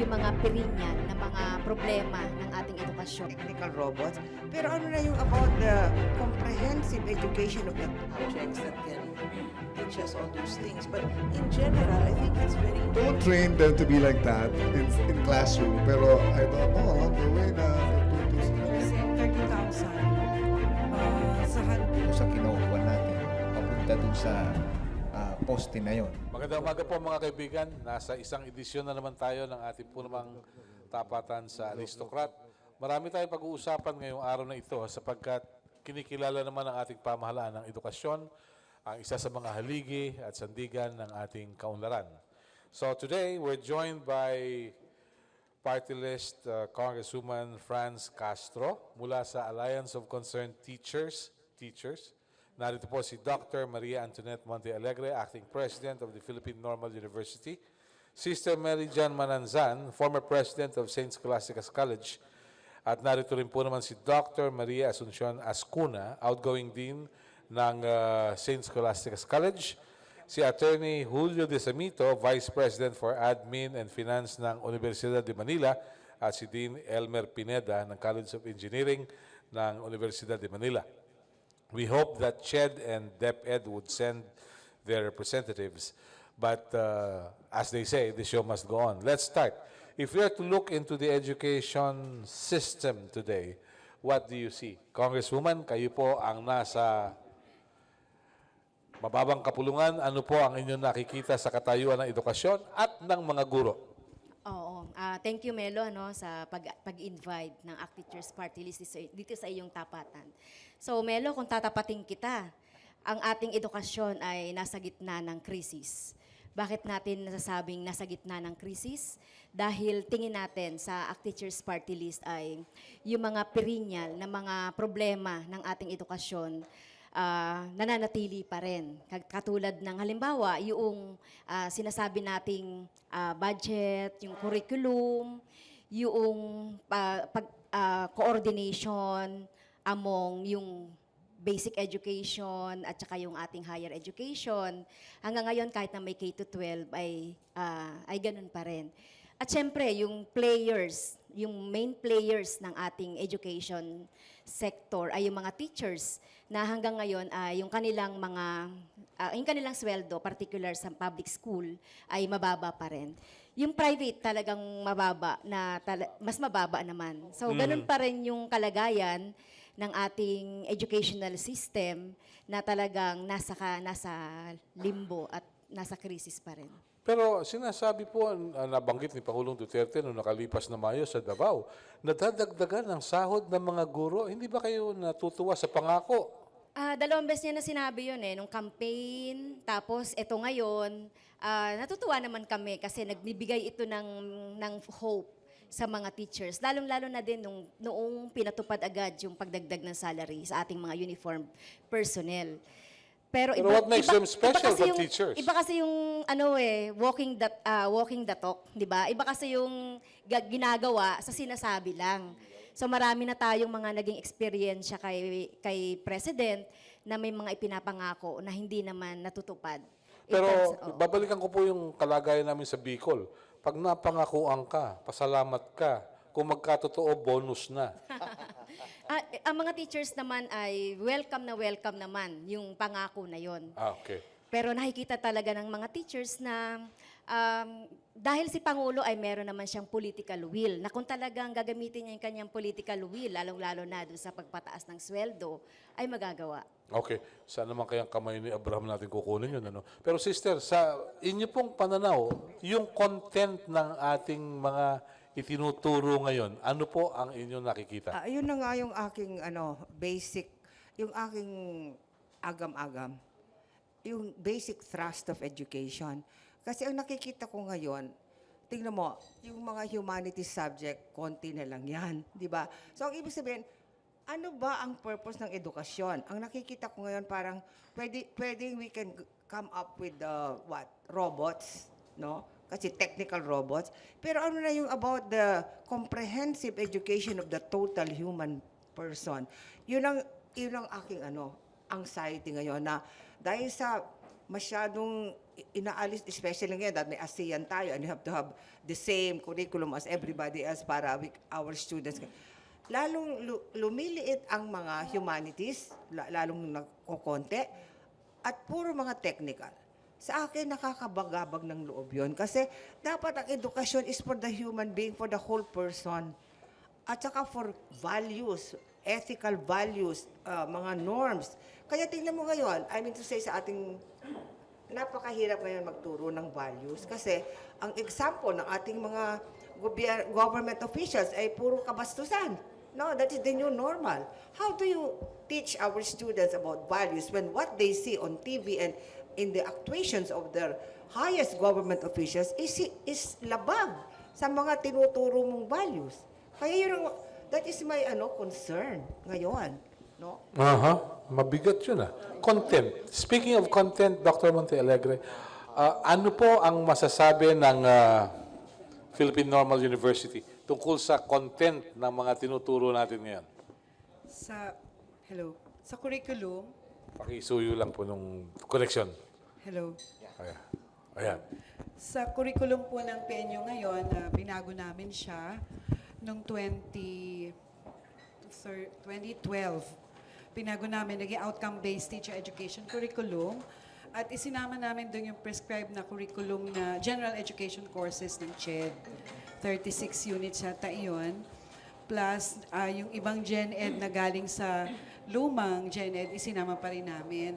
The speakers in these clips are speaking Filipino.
yung mga pirinyan na mga problema ng ating edukasyon. Technical robots. Pero ano na yung about the comprehensive education of the Objects that can teach us all those things. But in general, I think it's very Don't train them to be like that in classroom. Pero I don't know, along the way na natutusin. Kasi 30,000 sa kinukuha natin papunta dun sa poste na yon. Magandang umaga po mga kaibigan. Nasa isang edisyon na naman tayo ng ating po namang tapatan sa Aristocrat. Marami tayong pag-uusapan ngayong araw na ito sapagkat kinikilala naman ang ating pamahalaan ng edukasyon, ang isa sa mga haligi at sandigan ng ating kaunlaran. So today, we're joined by Party List Congresswoman Franz Castro mula sa Alliance of Concerned Teachers. Narito po si Dr. Maria Antoinette Montealegre, Acting President of the Philippine Normal University. Sister Mary Jan Mananzan, former President of St. Scholastica College. At narito rin po naman si Dr. Maria Asuncion Azcuna, Outgoing Dean ng St. Scholastica College. Si Atty. Julio Desamito, Vice President for Admin and Finance ng Universidad de Manila. At si Dean Elmer Pineda ng College of Engineering ng Universidad de Manila. We hope that CHED and DepEd would send their representatives. But as they say, the show must go on. Let's start. If we are to look into the education system today, what do you see? Congresswoman, kayo po ang nasa mababang kapulungan. Ano po ang inyong nakikita sa katayuan ng edukasyon at ng mga guro? Oo. Thank you, Melo, sa pag-invite ng ACT Teachers Party List dito sa iyong tapatan. So, Melo, kung tatapatin kita, ang ating edukasyon ay nasa gitna ng krisis. Bakit natin nasasabing nasa gitna ng krisis? Dahil tingin natin sa ACT Teachers Party List ay yung mga perennial na mga problema ng ating edukasyon nananatili pa rin. Katulad ng halimbawa, yung sinasabi nating budget, yung curriculum, yung coordination among yung basic education at saka yung ating higher education. Hanggang ngayon, kahit na may K-12 ay ganun pa rin. At syempre, yung players, yung main players ng ating education sector ay yung mga teachers na hanggang ngayon ay yung kanilang sweldo, particular sa public school, ay mababa pa rin. Yung private talagang mababa, mas mababa naman. So, ganun pa rin yung kalagayan ng ating educational system na talagang nasa limbo at nasa krisis pa rin. Pero sinasabi po, nabanggit ni Pangulong Duterte noong nakalipas na Mayo sa Davao, nadadagdagan ang sahod ng mga guro. Hindi ba kayo natutuwa sa pangako? 2 beses niya na sinabi yun nung campaign, tapos eto ngayon, natutuwa naman kami kasi nagbibigay ito ng hope sa mga teachers, lalong-lalo na din noong pinatupad agad yung pagdagdag ng salary sa ating mga uniformed personnel. Pero what makes them special from yung, teachers? Iba kasi yung walking the talk, di ba? Iba kasi yung ginagawa sa sinasabi lang. So marami na tayong mga naging experience kay President na may mga ipinapangako na hindi naman natutupad. Pero babalikan ko po yung kalagayan namin sa Bicol. Pag napangakuan ka, pasalamat ka. Kung magkatotoo, bonus na. Ang mga teachers naman ay welcome naman yung pangako na yon. Okay. Pero nakikita talaga ng mga teachers na dahil si Pangulo ay meron naman siyang political will, na kung talagang gagamitin niya yung kanyang political will, lalong-lalo na doon sa pagpataas ng sweldo, ay magagawa. Okay. Saan naman kayang kamay ni Abraham natin kukunin yun? Ano? Pero sister, sa inyo pong pananaw, yung content ng ating mga itinuturo ngayon, ano po ang inyong nakikita? Yun na nga yung aking basic, yung aking agam-agam, yung basic thrust of education. Kasi ang nakikita ko ngayon, tingnan mo, yung mga humanities subject, konti na lang yan, di ba? So ang ibig sabihin, ano ba ang purpose ng edukasyon? Ang nakikita ko ngayon parang pwedeng we can come up with robots, no? Kasi technical robots. Pero ano na yung about the comprehensive education of the total human person? Yun ang aking anxiety ngayon na dahil sa masyadong inaalis, especially ngayon that may ASEAN tayo and you have to have the same curriculum as everybody else para with our students. Lalong lumiliit ang mga humanities, lalong nagkokonte, at puro mga technical. Sa akin, nakakabagabag ng loob yun. Kasi dapat ang edukasyon is for the human being, for the whole person. At saka for values, ethical values, mga norms. Kaya tingnan mo ngayon, I mean to say sa ating, napakahirap ngayon magturo ng values. Kasi ang example ng ating mga government officials ay puro kabastusan. No, that is the new normal. How do you teach our students about values when what they see on TV and in the actuations of their highest government officials is labag sa mga tinuturo mong values? Kaya yun, that is my concern ngayon. No? Mabigat yun Content. Speaking of content, Dr. Montealegre, ano po ang masasabi ng Philippine Normal University tungkol sa content ng mga tinuturo natin ngayon? Sa curriculum, Pakisuyo lang po nung connection. hello. Ayan. Sa curriculum po ng PNU ngayon, binago namin siya noong 2012. Binago namin, naging outcome-based teacher education curriculum. At isinama namin doon yung prescribed na curriculum na general education courses ng CHED. 36 units yata iyon. Plus, yung ibang Gen Ed na galing sa lumang Gen Ed, isinama pa rin namin.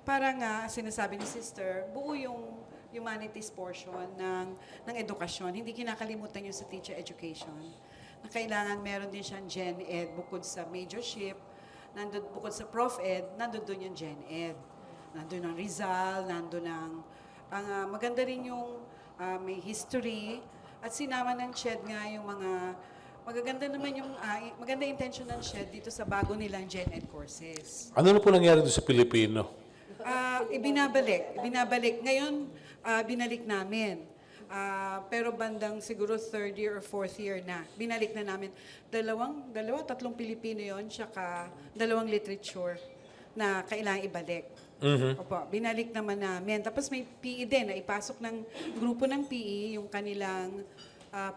Para nga, sinasabi ni Sister, buo yung humanities portion ng edukasyon. Hindi kinakalimutan yung sa teacher education. Na kailangan meron din siyang Gen Ed bukod sa majorship, bukod sa Prof Ed, nandun doon yung Gen Ed. Nandun ang Rizal, nandun ang maganda rin yung may history, at sinama ng CHED nga yung mga, magaganda naman yung, maganda intention ng CHED dito sa bago nilang Gen Ed courses. Ano na po nangyari doon sa Pilipino? Ibinabalik. Ngayon, binalik namin. Pero bandang siguro third year or fourth year na. Binalik na namin. Tatlong Pilipino yon, tsaka dalawang literature na kailangang ibalik. Opo, binalik naman namin. Tapos may PE din, na ipasok ng grupo ng PE, yung kanilang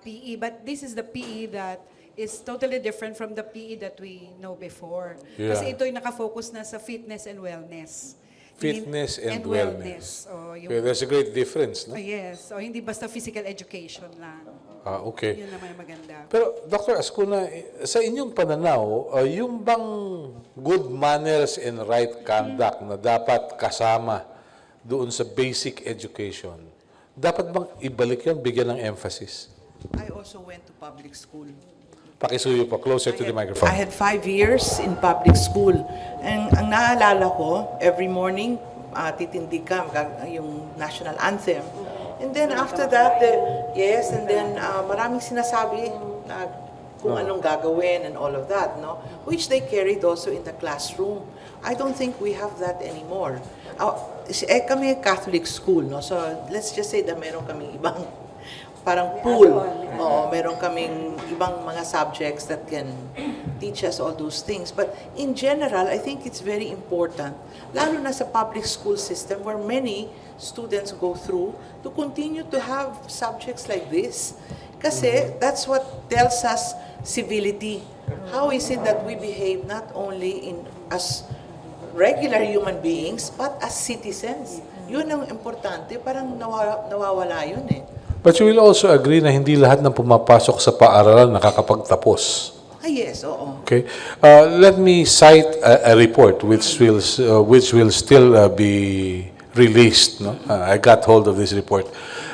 PE. But this is the PE that is totally different from the PE that we know before. Yeah. Kasi ito'y nakafocus na sa fitness and wellness. Fitness and wellness. O, Okay, there's a great difference, no? yes. O, hindi basta physical education lang. Okay. Yun naman yung maganda. Pero, Dr. Azcuna, sa inyong pananaw, yung bang good manners and right conduct na dapat kasama doon sa basic education, dapat bang ibalik yun, bigyan ng emphasis? I also went to public school. Pakisuyo po, closer to the microphone. I had 5 years in public school. And ang naalala ko, every morning, titindig ka, yung national anthem. And then after that, and then maraming sinasabi na kung anong gagawin and all of that, no? Which they carried also in the classroom. I don't think we have that anymore. Kami Catholic school, no? So let's just say that meron kami ibang parang pool. Oo, meron kaming ibang mga subjects that can teach us all those things. But in general, I think it's very important, lalo na sa public school system where many students go through, to continue to have subjects like this. Kasi that's what tells us civility. How is it that we behave not only as regular human beings, but as citizens? Yun ang importante, parang nawawala yun eh. But you will also agree na hindi lahat ng pumapasok sa paaralan nakakapagtapos. Yes, oo. Okay. Let me cite a report which will still be released. No? I got hold of this report.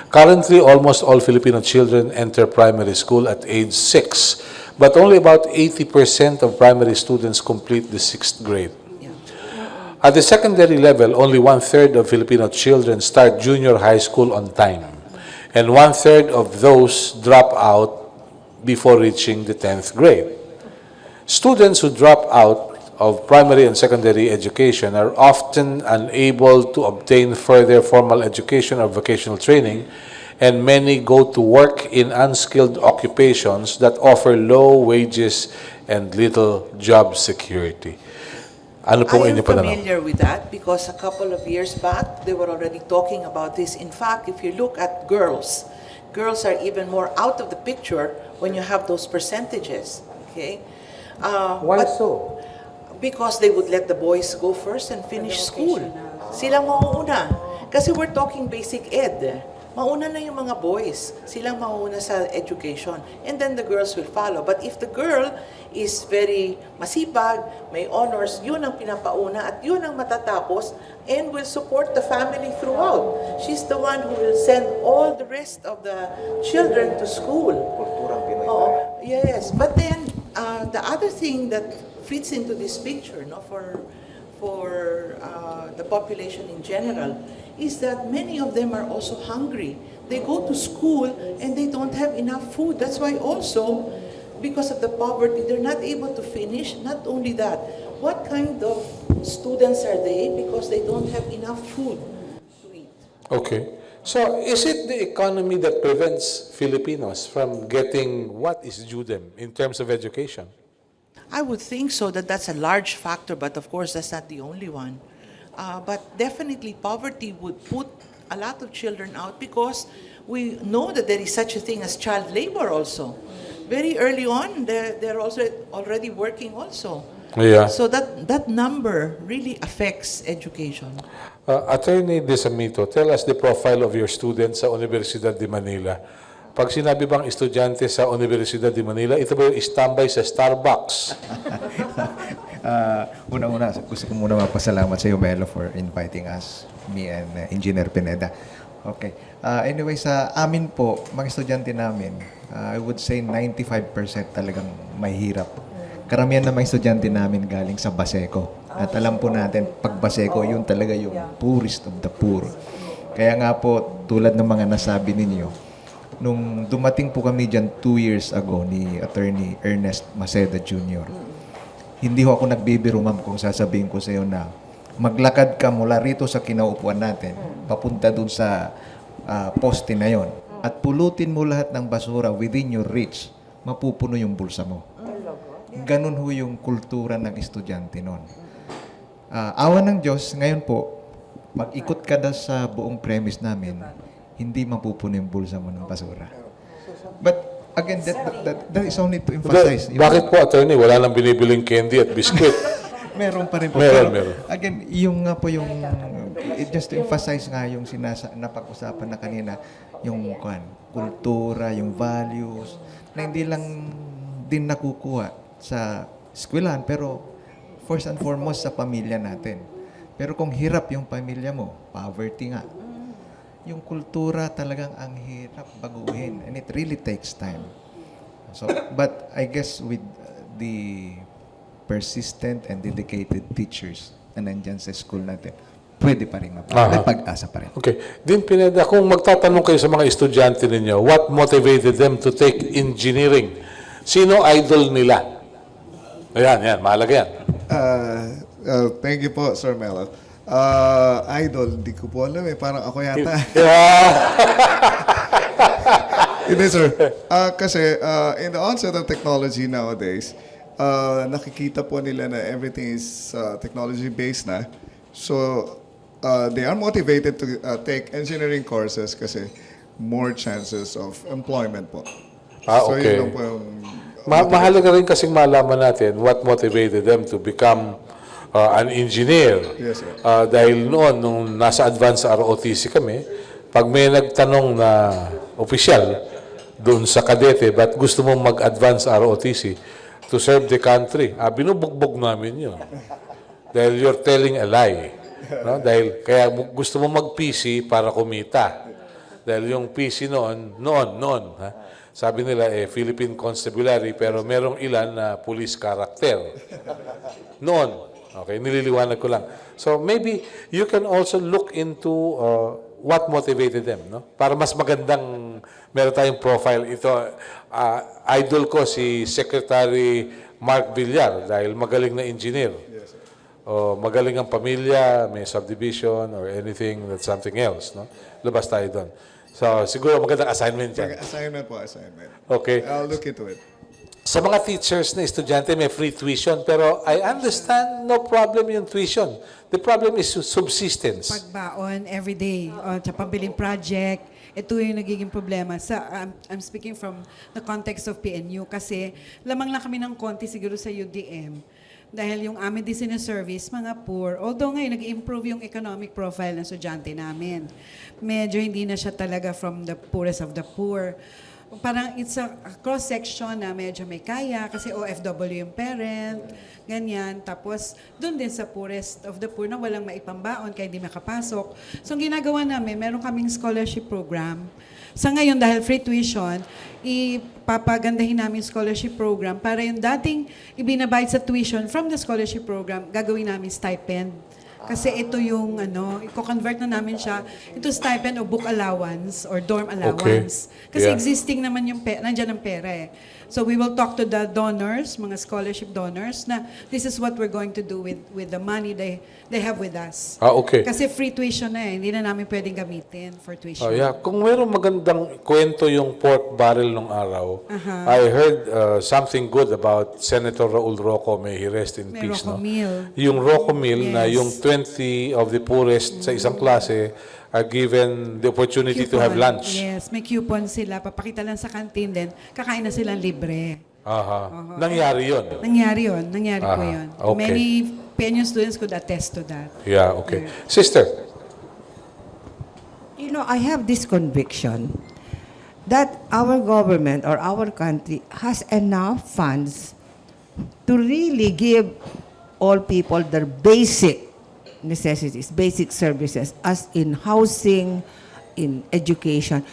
Currently, almost all Filipino children enter primary school at age 6, but only about 80% of primary students complete the 6th grade. At the secondary level, only 1/3 of Filipino children start junior high school on time, and 1/3 of those drop out before reaching the 10th grade. Students who drop out of primary and secondary education are often unable to obtain further formal education or vocational training, and many go to work in unskilled occupations that offer low wages and little job security. Ano pong I am inyo pananaw? familiar with that because a couple of years back, they were already talking about this. In fact, if you look at girls, girls are even more out of the picture when you have those percentages, okay? Why but- so? Because they would let the boys go first and finish school. Silang mauuna. Kasi we're talking basic ed. Mauna na yung mga boys. Silang mauuna sa education. And then the girls will follow. But if the girl is very masipag, may honors, yun ang pinapauna at yun ang matatapos and will support the family throughout. She's the one who will send all the rest of the children to school. Oo, yes. But then, the other thing that fits into this picture, no, for the population in general, is that many of them are also hungry. They go to school and they don't have enough food. That's why also, because of the poverty, they're not able to finish. Not only that, what kind of students are they? Because they don't have enough food to eat. Okay. So, is it the economy that prevents Filipinos from getting what is due them in terms of education? I would think so, that's a large factor, but of course, that's not the only one. But definitely, poverty would put a lot of children out because we know that there is such a thing as child labor also. Very early on, they're also already working also. Yeah. So that number really affects education. Attorney Desamito, tell us the profile of your students sa Universidad de Manila. Pag sinabi bang estudyante sa Universidad de Manila, ito ba yung standby sa Starbucks? Una-una, gusto ko muna mapasalamat sa iyo, Melo, for inviting us, me and Engineer Pineda. Okay. Anyway, sa amin po, mga estudyante namin, I would say 95% talagang mahirap. Karamihan ng mga estudyante namin galing sa Baseco. At alam po natin, pag Baseco, yun talaga yung poorest of the poor. Kaya nga po, tulad ng mga nasabi ninyo, nung dumating po kami dyan 2 years ago ni Attorney Ernest Maceda Jr., hindi ho ako nagbibiro, ma'am, kung sasabihin ko sa iyo na maglakad ka mula rito sa kinaupuan natin, papunta dun sa poste na yon, at pulutin mo lahat ng basura within your reach, mapupuno yung bulsa mo. Ganun ho yung kultura ng estudyante nun. Awa ng Diyos, ngayon po, mag-ikot ka na sa buong premise namin, hindi mapupuno yung bulsa mo ng basura. But again, that is only to emphasize. Bakit po, attorney? Wala nang binibiling candy at biscuit. Meron pa rin po. Meron. Again, yung nga po yung, just to emphasize nga yung napag-usapan na kanina, yung kultura, yung values, na hindi lang din nakukuha sa eskwelahan, pero first and foremost sa pamilya natin. Pero kung hirap yung pamilya mo, poverty nga, yung kultura talagang ang hirap baguhin, and it really takes time. So, but I guess with the persistent and dedicated teachers na nandyan sa school natin, pwede pa rin may pag-asa pa rin. Okay. Din Pineda, kung magtatanong kayo sa mga estudyante ninyo, what motivated them to take engineering? Sino idol nila? Ayan, mahalaga yan. Thank you po, Sir Melo. Idol, di ko po alam parang ako yata. Hindi, sir. Kasi in the onset of technology nowadays, nakikita po nila na everything is technology-based na. So, they are motivated to take engineering courses kasi more chances of employment po. So, Okay. yun lang po yung... Mahalaga rin kasing malaman natin what motivated them to become an engineer. Yes, sir. Dahil noon, nung nasa advanced ROTC kami, pag may nagtanong na opisyal doon sa kadete, ba't gusto mong mag-advance ROTC to serve the country? Binubugbog namin yun. Dahil you're telling a lie. No? Dahil kaya gusto mo mag-PC para kumita. Dahil yung PC noon, ha? Sabi nila, Philippine Constabulary, pero merong ilan na police character. Noon. Okay, nililiwanag ko lang. So maybe you can also look into what motivated them, no? Para mas magandang meron tayong profile. Ito, idol ko si Secretary Mark Villar dahil magaling na engineer. O magaling ang pamilya, may subdivision or anything that's something else, no? Labas tayo doon. So siguro magandang assignment yan. Assignment po, assignment. Okay. I'll look into it. Sa mga teachers na estudyante may free tuition, pero I understand no problem yung tuition. The problem is subsistence. Pagbaon every day, o sa pabiling project, ito yung nagiging problema. I'm speaking from the context of PNU kasi lamang lang kami ng konti siguro sa UDM. Dahil yung amin din sinaservice, mga poor, although ngayon nag-improve yung economic profile ng estudyante namin. Medyo hindi na siya talaga from the poorest of the poor. Parang it's a cross-section na medyo may kaya kasi OFW yung parent, ganyan. Tapos doon din sa poorest of the poor na walang maipambaon kaya hindi makapasok. So ang ginagawa namin, meron kaming scholarship program. Sa ngayon, dahil free tuition, ipapagandahin namin yung scholarship program para yung dating ibinabayad sa tuition from the scholarship program, gagawin namin stipend. Kasi ito yung, i-convert na namin siya into stipend o book allowance or dorm allowance. Kasi Yeah. existing naman yung nandyan ang pera eh. So we will talk to the donors, mga scholarship donors, na this is what we're going to do with the money they have with us. Okay. Kasi free tuition na hindi na namin pwedeng gamitin for tuition. Oh, yeah. Kung mayroong magandang kwento yung pork barrel nung araw, I heard something good about Senator Raul Roco, may he rest in May peace. Roco No? meal. Yung Roco meal na Yes. yung 20 of the poorest sa isang klase are given the opportunity to have Coupon. lunch. Yes, may coupon sila. Papakita lang sa canteen din. Kakain na silang libre. Aha. Nangyari yun. Nangyari po Aha, yun. okay. Many PNU students could attest to that. Yeah, okay. Sister, You know, I have this conviction that our government or our country has enough funds to really give all people their basic necessities, basic services, as in housing, in education,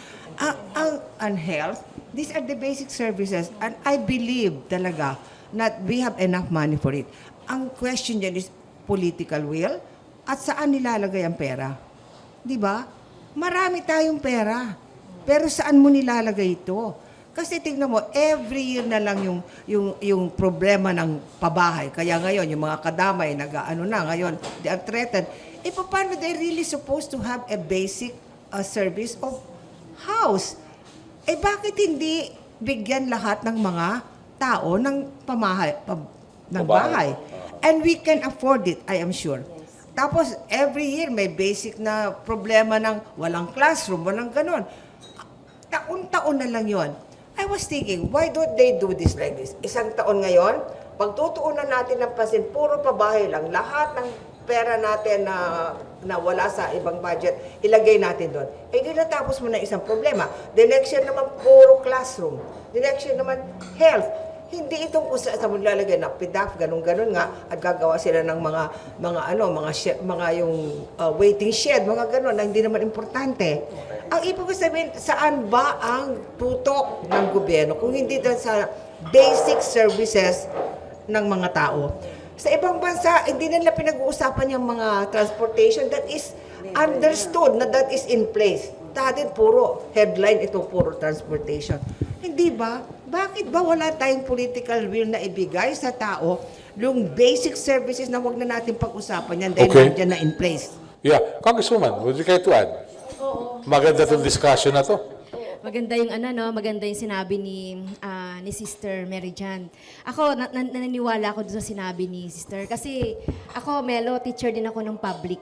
and health. These are the basic services, and I believe talaga that we have enough money for it. Ang question dyan is political will at saan nilalagay ang pera. Di ba? Marami tayong pera. Pero saan mo nilalagay ito? Kasi tingnan mo, every year na lang yung problema ng pabahay. Kaya ngayon, yung mga kadamay, ngayon, they are threatened. Paano they really supposed to have a basic service of house? Bakit hindi bigyan lahat ng mga tao ng bahay? And we can afford it, I am sure. Tapos, every year, may basic na problema ng walang classroom, walang ganon. Taon-taon na lang yon. I was thinking, why don't they do this like this? Isang taon ngayon, pagtutuunan natin ng pasin, puro pabahay lang. Lahat ng pera natin na wala sa ibang budget, ilagay natin doon. Di natapos mo na isang problema. The next year naman, puro classroom. The next year naman, health. Hindi itong kung saan mo lalagay na PDAF, ganun-ganun nga, at gagawa sila ng mga waiting shed, mga ganun, na hindi naman importante. Ang ibig sabihin, saan ba ang tutok ng gobyerno kung hindi doon sa basic services ng mga tao? Sa ibang bansa, hindi nila pinag-uusapan yung mga transportation that is understood na that is in place. Dahil puro headline ito, puro transportation. Hindi ba? Bakit ba wala tayong political will na ibigay sa tao yung basic services na wag na natin pag-usapan yan dahil nandiyan na in place? yeah. Congresswoman, would you care to add? Maganda itong discussion na to. Maganda yung maganda yung sinabi ni Sister Mary Jan. Ako naniniwala ako doon sa sinabi ni Sister kasi ako Melo, teacher din ako ng public.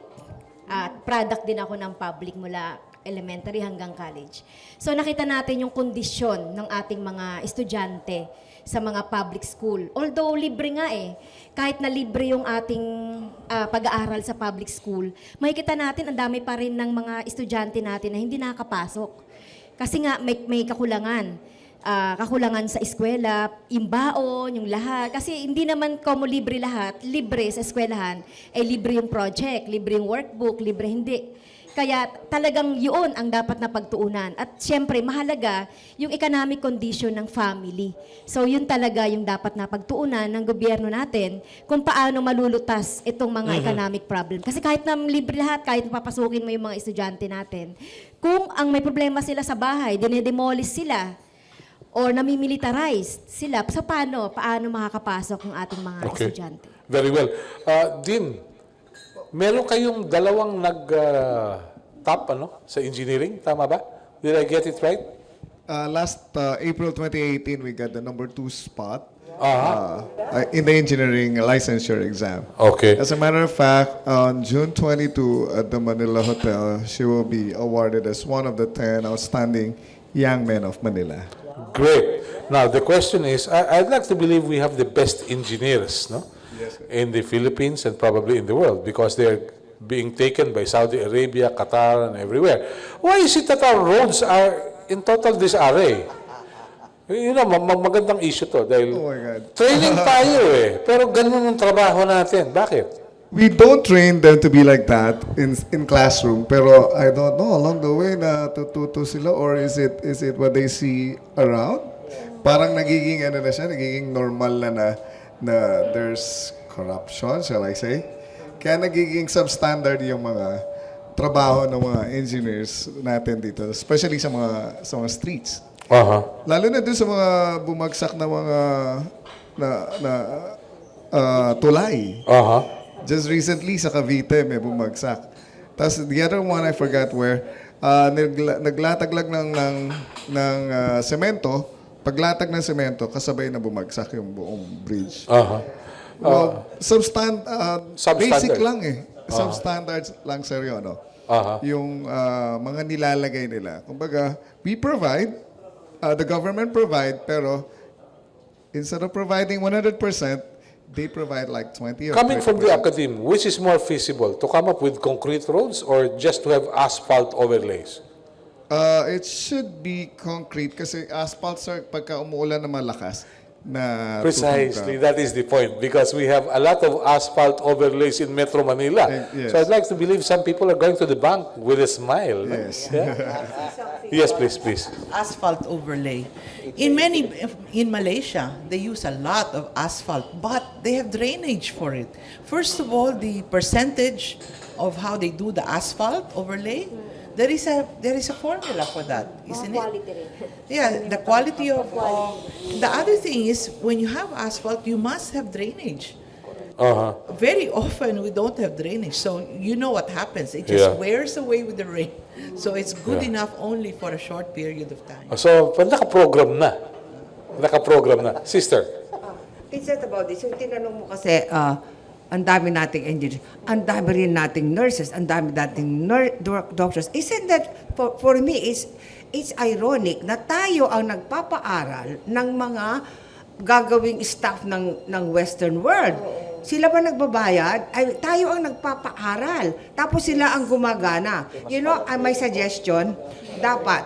At product din ako ng public mula elementary hanggang college. So nakita natin yung kondisyon ng ating mga estudyante sa mga public school. Although libre nga kahit na libre yung ating pag-aaral sa public school, makikita natin ang dami pa rin ng mga estudyante natin na hindi nakakapasok. Kasi nga may kakulangan. Kakulangan sa eskwela, yung baon, yung lahat. Kasi hindi naman como libre lahat, libre sa eskwelahan, libre yung project, libre yung workbook, libre hindi. Kaya talagang yun ang dapat na pagtuunan. At siyempre, mahalaga yung economic condition ng family. So yun talaga yung dapat na pagtuunan ng gobyerno natin kung paano malulutas itong mga economic problem. Kasi kahit na libre lahat, kahit papasukin mo yung mga estudyante natin, kung ang may problema sila sa bahay, dinedemolish sila, or namimilitarize sila, so paano makakapasok ang ating mga estudyante? Very well. Dean, meron kayong dalawang nag-top sa engineering, tama ba? Did I get it right? last April 2018, we got the number 2 spot Uh-huh. in the engineering licensure exam. Okay. As a matter of fact, on June 22 at the Manila Hotel, she will be awarded as one of the 10 outstanding young men of Manila. Great. Now, the question is, I'd like to believe we have the best engineers, no? In the Philippines and probably in the world, because they're being taken by Saudi Arabia, Qatar, and everywhere. Why is it that our roads are in total disarray? You know, magandang issue to dahil Oh my God. training tayo eh. Pero ganun ang trabaho natin. Bakit? We don't train them to be like that in classroom, pero I don't know, along the way na tututo sila, or is it what they see around? Parang nagiging ano na siya, nagiging normal na there's corruption, shall I say? Kaya nagiging substandard yung mga trabaho ng mga engineers natin dito, especially sa mga streets. Aha. Lalo na doon sa mga bumagsak na mga tulay. Aha. Just recently sa Cavite may bumagsak. Tapos the other one I forgot where, naglataglag ng semento. Paglatag ng semento, kasabay na bumagsak yung buong bridge. Aha. Well, Substandard. basic lang eh. Substandard lang sir yun, no? Aha. Yung mga nilalagay nila. Kumbaga, we provide, the government provide, pero instead of providing 100%, they provide like 20 or Coming from the 30%. academe, which is more feasible, to come up with concrete roads or just to have asphalt overlays? It should be concrete kasi asphalt, sir, pagka umuulan na malakas, na Precisely, that is the point, because we have a lot of asphalt overlays in Metro Manila. Yes. So I'd like to believe some people are going to the bank with a smile. no? Yes. Yeah? Yes, please. Asphalt overlay. In Malaysia, they use a lot of asphalt, but they have drainage for it. First of all, the percentage of how they do the asphalt overlay, there is a formula for that, isn't it? Yeah, the quality of the other thing is when you have asphalt, you must have drainage. Uh-huh. Very often we don't have drainage, so you know what happens. It just Yeah. wears away with the rain. So it's good Yeah. enough only for a short period of time. So, nakaprogram na. Sister. It's not about this. Yung tinanong mo kasi, ang dami nating engineers, ang dami rin nating nurses, ang dami nating doctors. Isn't that, for me, it's ironic na tayo ang nagpapaaral ng mga gagawing staff ng Western world. Sila ba nagbabayad? Ay, tayo ang nagpapaaral. Tapos sila ang gumagana. You know, my suggestion, dapat,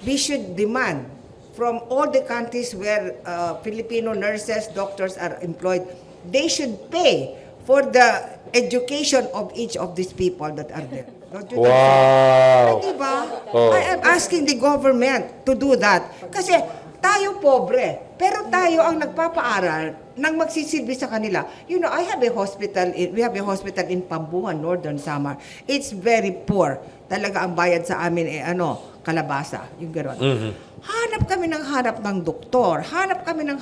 we should demand from all the countries where Filipino nurses, doctors are employed, they should pay for the education of each of these people that are there. Don't you think so? Wow. Diba? Oh. I am asking the government to do that. Kasi tayo pobre, pero tayo ang nagpapaaral nang magsisilbi sa kanila. You know, we have a hospital in Pambuan, Northern Samar. It's very poor. Talaga ang bayad sa amin kalabasa, yung gano'n. Hanap kami ng doktor, hanap kami ng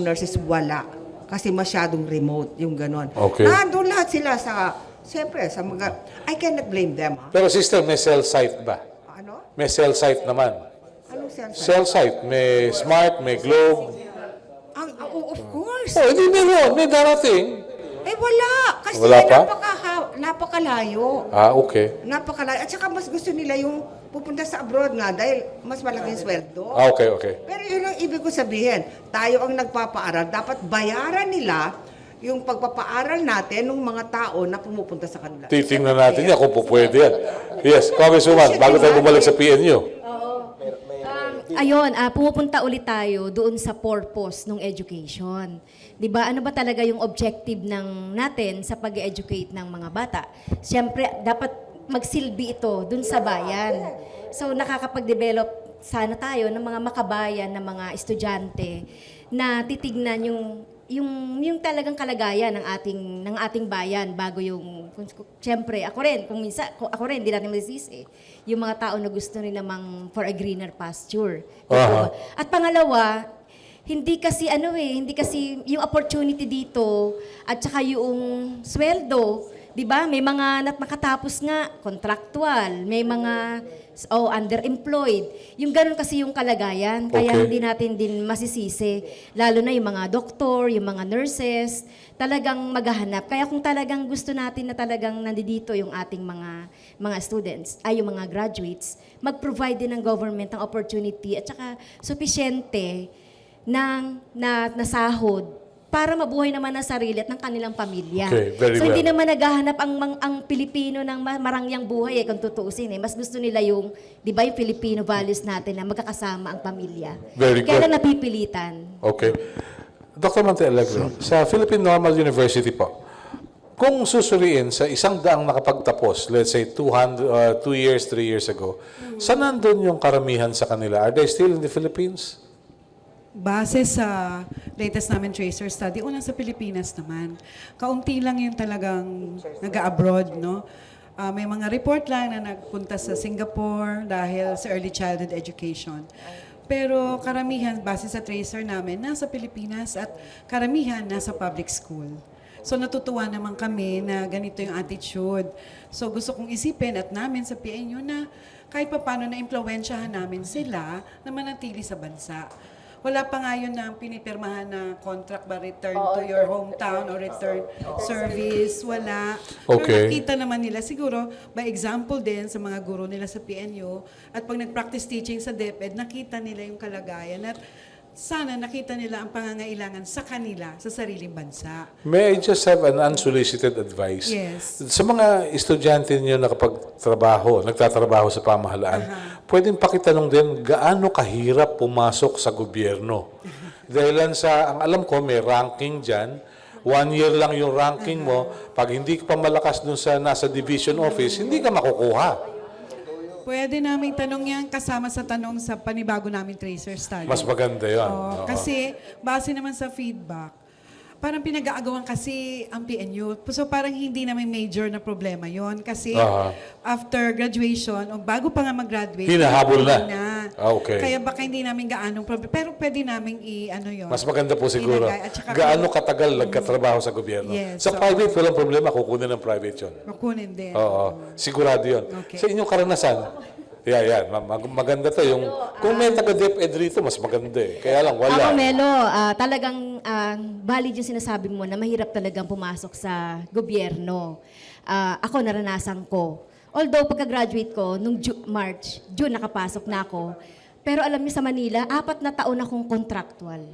nurses, wala. Kasi masyadong remote, yung gano'n. Okay. Nandun lahat sila siyempre, sa mga, I cannot blame them. Ha? Pero sister, may cell site ba? Ano? May cell site naman. Anong sense? Cell site. May Smart, may Globe. Of course. Oh, hindi meron. May darating. Wala. Kasi Wala pa? napakalayo. Okay. Napakalayo. At saka mas gusto nila yung pupunta sa abroad nga dahil mas malaki yung sweldo. Okay. Pero yun ang ibig ko sabihin. Tayo ang nagpapaaral. Dapat bayaran nila yung pagpapaaral natin ng mga tao na pumupunta sa kanila. Titingnan natin yan kung pupwede yan. Yes, Congresswoman, bago tayo bumalik sa PNU. Ayun, pumupunta ulit tayo doon sa purpose ng education. 'Di ba? Ano ba talaga yung objective natin sa pag-educate ng mga bata? Siyempre, dapat magsilbi ito doon sa bayan. So, nakakapag-develop sana tayo ng mga makabayan na mga estudyante na titignan yung talagang kalagayan ng ating bayan bago yung siyempre ako rin hindi natin masisisi yung mga tao na gusto rin namang for a greener pasture. Aha. At pangalawa, hindi kasi yung opportunity dito at saka yung sweldo 'Di ba? May mga nakatapos nga, contractual, may mga underemployed. Yung ganun kasi yung kalagayan, kaya Okay. hindi natin din masisisi. Lalo na yung mga doktor, yung mga nurses, talagang maghahanap. Kaya kung talagang gusto natin na talagang nandito yung ating mga students, ay yung mga graduates, mag-provide din ng government ng opportunity at saka sufisyente ng nasahod para mabuhay naman ang sarili at ng kanilang pamilya. Okay, very so hindi well. naman naghahanap ang Pilipino ng marangyang buhay kung tutuusin Mas gusto nila yung, 'di ba, yung Filipino values natin na magkakasama ang pamilya. Very Kaya good. lang napipilitan. Okay. Dr. Montealegre, sa Philippine Normal University po, kung susuriin sa 100 nakapagtapos, let's say 2 years, 3 years ago, saan nandun yung karamihan sa kanila? Are they still in the Philippines? Base sa latest namin tracer study, unang sa Pilipinas naman. Kaunti lang yung talagang nag-abroad, no? May mga report lang na nagpunta sa Singapore dahil sa early childhood education. Pero karamihan, base sa tracer namin, nasa Pilipinas at karamihan nasa public school. So natutuwa naman kami na ganito yung attitude. So gusto kong isipin at namin sa PNU na kahit pa paano na-impluwensyahan namin sila na manatili sa bansa. Wala pa nga yun na pinipirmahan na contract ba return to your hometown or return service. Wala. Okay. Pero nakita naman nila siguro by example din sa mga guro nila sa PNU at pag nag-practice teaching sa DepEd, nakita nila yung kalagayan at sana nakita nila ang pangangailangan sa kanila, sa sariling bansa. May I just have an unsolicited advice? Yes. Sa mga estudyante niyo na nagtatrabaho sa pamahalaan, pwedeng pakitanong din gaano kahirap pumasok sa gobyerno. Dahilan ang alam ko may ranking dyan, 1 year lang yung ranking mo, pag hindi ka pa malakas dun sa nasa division office, hindi ka makukuha. Pwede namin tanong yan kasama sa tanong sa panibago namin tracer study. Mas maganda yun. Oo. Kasi base naman sa feedback, parang pinag-aagawan kasi ang PNU. So parang hindi naman major na problema yon kasi after graduation, o bago pa nga mag-graduate, Hinahabol na. Okay. Kaya baka hindi namin gaanong problema. Pero pwede namin yun. Mas maganda po siguro. Ilagay. At saka Gaano katagal nagkatrabaho sa gobyerno? Yes, Sa so- private, walang problema. Kukunin ng private yun. Makunin din. Oo. Sigurado yun. Okay. Sa inyong karanasan, yan. Maganda to. Kung may taga-DepEd rito, mas maganda eh. Kaya lang, wala. Ako, Melo, talagang valid yung sinasabi mo na mahirap talagang pumasok sa gobyerno. Ako, naranasan ko. Although, pagka-graduate ko, nung June nakapasok na ako. Pero alam niyo sa Manila, 4 na taon akong contractual.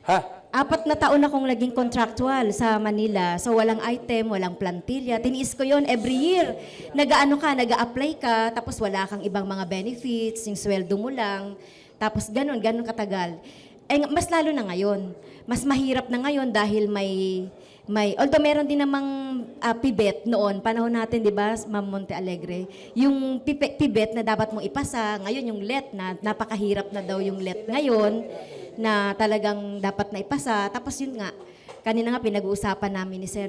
Ha? 4 na taon akong naging contractual sa Manila. So, walang item, walang plantilla. Tiniis ko yon every year. Nag-a-apply ka, tapos wala kang ibang mga benefits, yung sweldo mo lang. Tapos ganun katagal. Mas lalo na ngayon. Mas mahirap na ngayon dahil although meron din namang PIBET noon, panahon natin, di ba, Ma'am Montealegre, yung PIBET na dapat mong ipasa, ngayon yung LET na napakahirap na daw yung LET ngayon, na talagang dapat na ipasa. Tapos yun nga, kanina nga pinag-uusapan namin ni Sir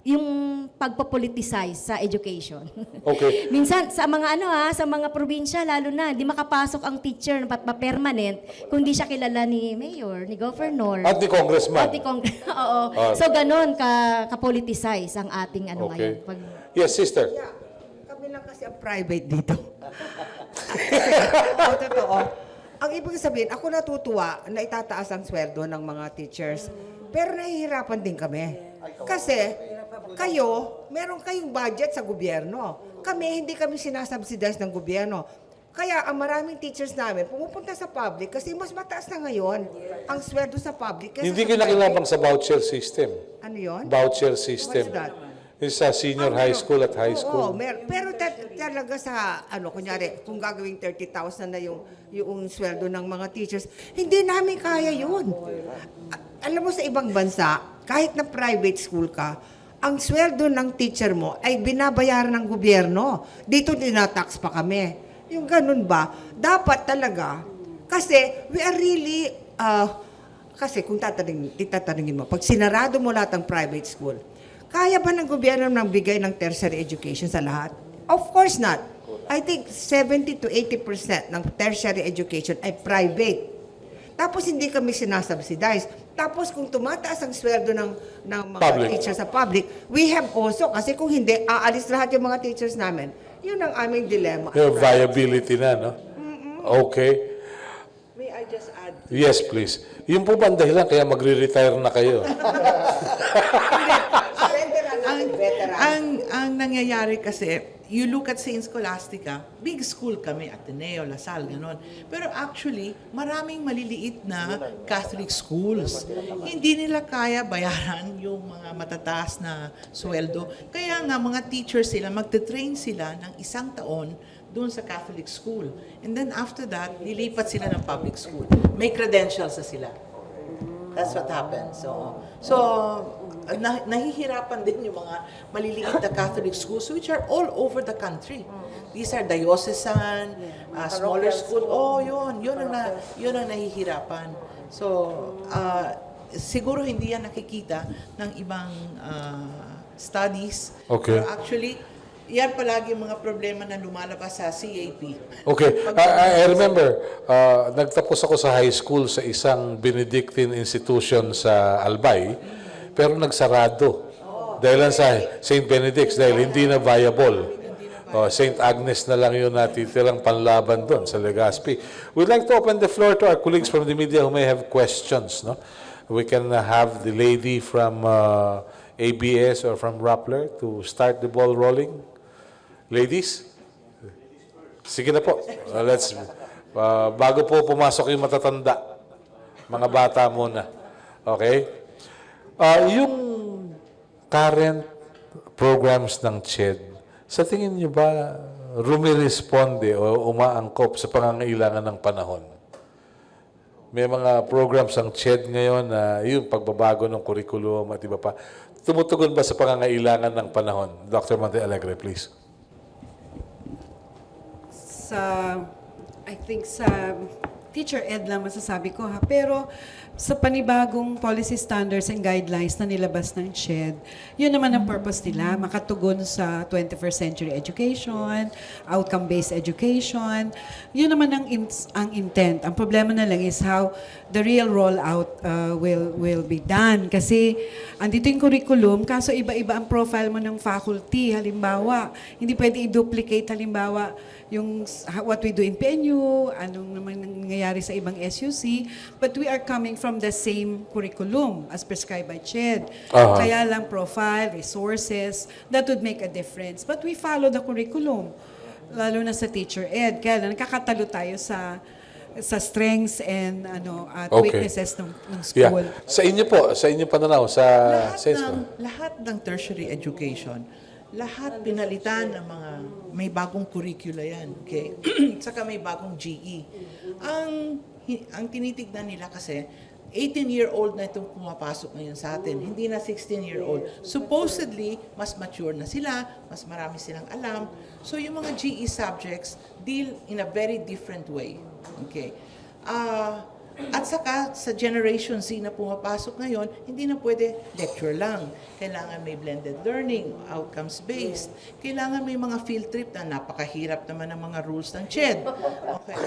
yung pagpo-politicize sa education. Okay. Minsan sa mga probinsya lalo na, di makapasok ang teacher na permanent kung di siya kilala ni mayor, ni governor. At ni congressman. Oo. So ganon ka-politicize ang ating Okay. ngayon. Yes, sister. Kami lang kasi ang private dito. Totoo. Ang ibig sabihin, ako natutuwa na itataas ang sweldo ng mga teachers. Pero nahihirapan din kami. Kasi meron kayong budget sa gobyerno. Hindi kami sinasubsidize ng gobyerno. Kaya ang maraming teachers namin pumupunta sa public kasi mas mataas na ngayon ang sweldo sa public. Kaysa Hindi sa ka nakilabang sa voucher system. Ano yun? Voucher system. What's that? Yung sa senior high school at high school. Oo, pero talaga sa, kunyari, kung gagawing 30,000 na yung sweldo ng mga teachers, hindi namin kaya yun. Alam mo, sa ibang bansa, kahit na private school ka, ang sweldo ng teacher mo ay binabayaran ng gobyerno. Dito dinatax pa kami. Yung ganun ba? Dapat talaga, kasi we are really, kasi kung tatanungin mo, pag sinarado mo lahat ng private school, kaya ba ng gobyerno nang bigay ng tertiary education sa lahat? Of course not. I think 70 to 80% ng tertiary education ay private. Tapos hindi kami sinasubsidize. Tapos kung tumataas ang sweldo ng mga Public. teachers sa public, we have also, kasi kung hindi, aalis lahat yung mga teachers namin. Yun ang aming dilemma. Yung viability na, no? Okay. May I just add? Yes, please. Yung po ba ang dahilan kaya magre-retire na kayo? Ang nangyayari kasi, you look at St. Scholastica, big school kami, Ateneo, Lasal, gano'n. Pero actually, maraming maliliit na Catholic schools. Hindi nila kaya bayaran yung mga matataas na sweldo. Kaya nga, mga teachers sila, magte-train sila ng 1 taon doon sa Catholic school. And then after that, lilipat sila ng public school. May credentials na sila. That's what happens. So nahihirapan din yung mga maliliit na Catholic schools which are all over the country. These are diocesan, smaller school. Yun ang nahihirapan. So, siguro hindi yan nakikita ng ibang studies. Okay. Pero actually, yan palagi yung mga problema na lumalabas sa CAP. Okay. I remember, nagtapos ako sa high school sa isang Benedictine institution sa Albay, pero nagsarado. Dahil lang sa St. Benedict's, dahil hindi na viable. St. Agnes na lang yun natitirang panlaban doon sa Legazpi. We'd like to open the floor to our colleagues from the media who may have questions. No? We can have the lady from ABS or from Rappler to start the ball rolling. Ladies? Sige na po. Bago po pumasok yung matatanda, mga bata muna. Okay? Yung current programs ng CHED, sa tingin niyo ba rumiresponde o umaangkop sa pangangailangan ng panahon? May mga programs ang CHED ngayon na yung pagbabago ng curriculum at iba pa. Tumutugon ba sa pangangailangan ng panahon? Dr. Montealegre, please. I think sa teacher ed lang masasabi ko ha. Pero sa panibagong policy standards and guidelines na nilabas ng CHED, yun naman ang purpose nila, makatugon sa 21st century education, outcome-based education. Yun naman ang intent. Ang problema na lang is how the real rollout will be done. Kasi andito yung curriculum, kaso iba-iba ang profile mo ng faculty. Halimbawa, hindi pwede i-duplicate halimbawa yung what we do in PNU, anong naman nangyayari sa ibang SUC, but we are coming from the same curriculum as prescribed by CHED. Kaya lang profile, resources, that would make a difference. But we follow the curriculum, lalo na sa teacher ed. Kaya lang nakakatalo tayo sa strengths and at weaknesses ng school. Yeah. Sa inyo pananaw, Lahat ng tertiary education, lahat pinalitan ng mga may bagong curricula yan, okay? Saka may bagong GE. Ang tinitignan nila kasi 18-year-old na itong pumapasok ngayon sa atin, hindi na 16-year-old. Supposedly, mas mature na sila, mas marami silang alam. So yung mga GE subjects deal in a very different way. Okay? At saka sa Generation Z na pumapasok ngayon, hindi na pwede lecture lang. Kailangan may blended learning, outcomes-based. Kailangan may mga field trip na napakahirap naman ng mga rules ng CHED. Okay.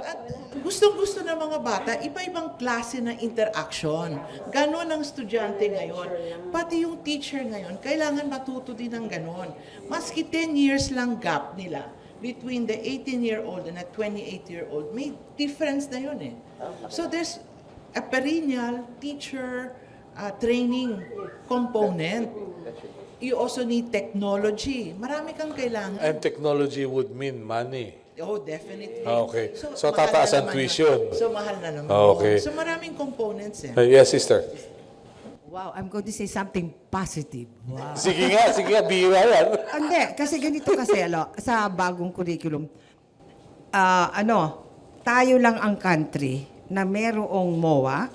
At gustong-gusto ng mga bata, iba-ibang klase ng interaction. Ganon ang estudyante ngayon. Pati yung teacher ngayon, kailangan matuto din ng ganon. Maski 10 years lang gap nila between the 18-year-old and a 28-year-old, may difference na yun eh. So there's a perennial teacher training component. You also need technology. Marami kang kailangan. and technology would mean money. Oh, definitely. Okay. So mahal tataas na ang naman tuition. So mahal na naman. Okay. So maraming components eh. Yes, sister. Wow, I'm going to say something positive. Wow. Sige nga, bihira yan. Hindi, kasi ganito kasi, sa bagong curriculum, tayo lang ang country na merong MOA,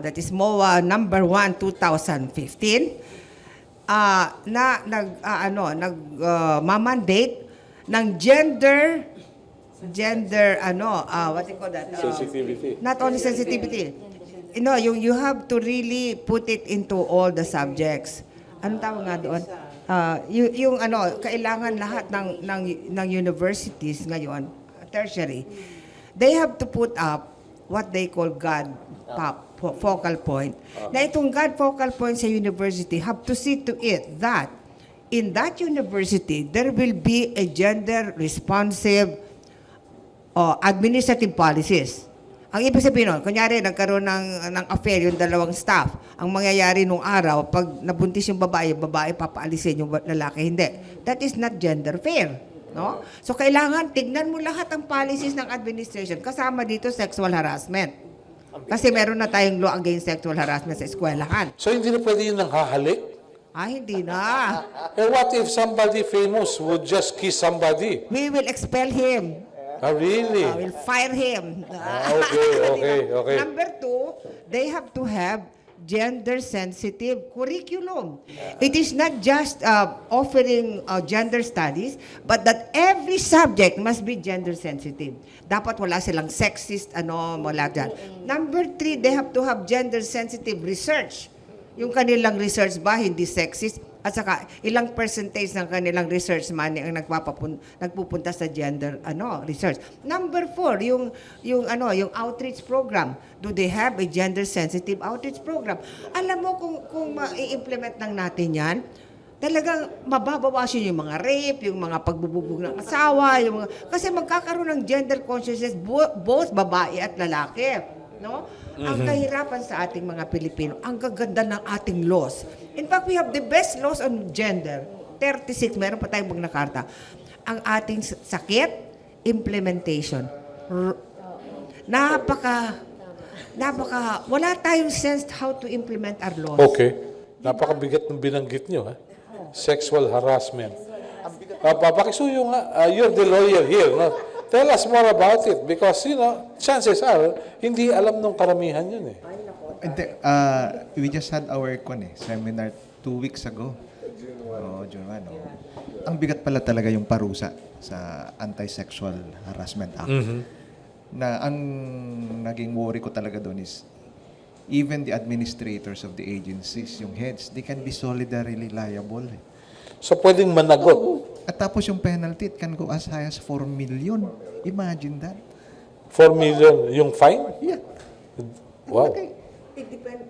that is MOA number 1, 2015, na nag-mandate ng gender, what do you call that? Sensitivity. Not only sensitivity. You have to really put it into all the subjects. Anong tawag nga doon? Kailangan lahat ng universities ngayon, tertiary, they have to put up what they call God focal point. Na itong God focal point sa university have to see to it that in that university, there will be a gender-responsive administrative policies. Ang ibig sabihin nun, kunyari, nagkaroon ng affair yung dalawang staff. Ang mangyayari nung araw, pag nabuntis yung babae papaalisin yung lalaki. Hindi. That is not gender fair. No? So, kailangan, tignan mo lahat ang policies ng administration. Kasama dito, sexual harassment. Kasi meron na tayong law against sexual harassment sa eskwelahan. So hindi na pwede yun ng hahalik? Hindi na. What if somebody famous would just kiss somebody? We will expel him. Really? We'll fire him. Okay. Number 2, they have to have gender-sensitive curriculum. It is not just offering gender studies, but that every subject must be gender-sensitive. Dapat wala silang sexist, wala dyan. Number 3, they have to have gender-sensitive research. Yung kanilang research ba, hindi sexist? At saka, ilang percentage ng kanilang research money ang nagpupunta sa gender research. Number 4, yung outreach program. Do they have a gender-sensitive outreach program? Alam mo, kung ma-implement lang natin yan, talagang mababawasan yung mga rape, yung mga pagbububog ng asawa, kasi magkakaroon ng gender consciousness both babae at lalaki. No? Ang kahirapan sa ating mga Pilipino, ang gaganda ng ating laws. In fact, we have the best laws on gender. 36, meron pa tayong mga nakarta. Ang ating sakit, implementation. Wala tayong sense how to implement our laws. Okay. Napakabigat ng binanggit nyo, ha? Sexual harassment. Pakisuyo nga, you're the lawyer here, no? Tell us more about it because, chances are, hindi alam ng karamihan yun eh. We just had our seminar 2 weeks ago. June 1. Ang bigat pala talaga yung parusa sa Anti-Sexual Harassment Act. Na ang naging worry ko talaga doon is even the administrators of the agencies, yung heads, they can be solidarily liable. So pwedeng managot. At tapos yung penalty, it can go as high as 4 million. Imagine that. 4 million yung fine? Yeah. Wow. It depends.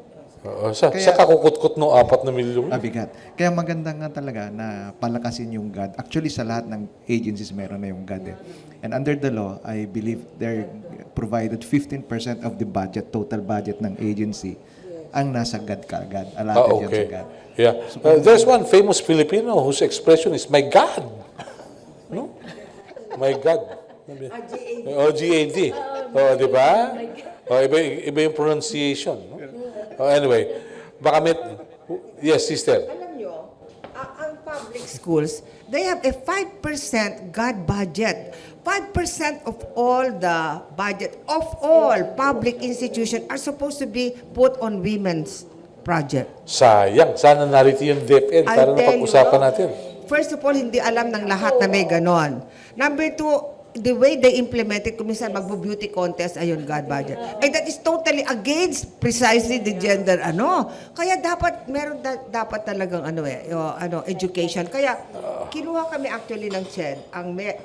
Sa kakukutkot no 4 na milyon? Bigat. Kaya maganda nga talaga na palakasin yung GAD. Actually, sa lahat ng agencies meron na yung GAD. And under the law, I believe they're provided 15% of the budget, total budget ng agency, ang nasa GAD kaagad. Allotted yan sa GAD. Yeah. There's one famous Filipino whose expression is, my God. No? My God. GAD. Di ba? Iba yung pronunciation. No? Anyway, baka yes, sister. Alam nyo, ang public schools, they have a 5% GAD budget. 5% of all the budget of all public institutions are supposed to be put on women's project. Sayang. Sana narito yung DepEd para napag-usapan natin. First of all, hindi alam ng lahat na may ganon. Number 2, the way they implement it, kung minsan magbo-beauty contest, ayun, God budget. And that is totally against precisely the gender, Kaya meron dapat talagang, education. Kaya, kinuha kami actually ng CHED,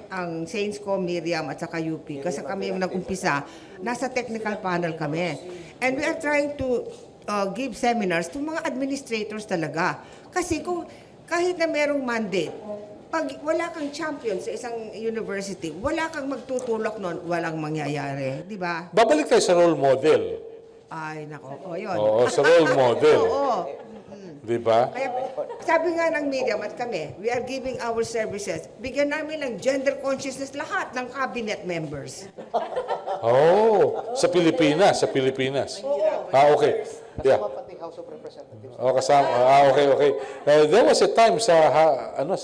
ang Saints Co, Miriam, at saka UP. Kasi kami yung nag-umpisa, nasa technical panel kami. And we are trying to give seminars to mga administrators talaga. Kasi kahit na merong mandate, pag wala kang champion sa isang university, wala kang magtutulak nun, walang mangyayari. Di ba? Babalik tayo sa role model. Ay, nako. Yun. Oo, sa role model. Oo. Di ba? Kaya, sabi nga ng Miriam at kami, we are giving our services. Bigyan namin ng gender consciousness lahat ng cabinet members. Sa Pilipinas. Okay. Yeah. Kasama. Okay. Now, there was a time sa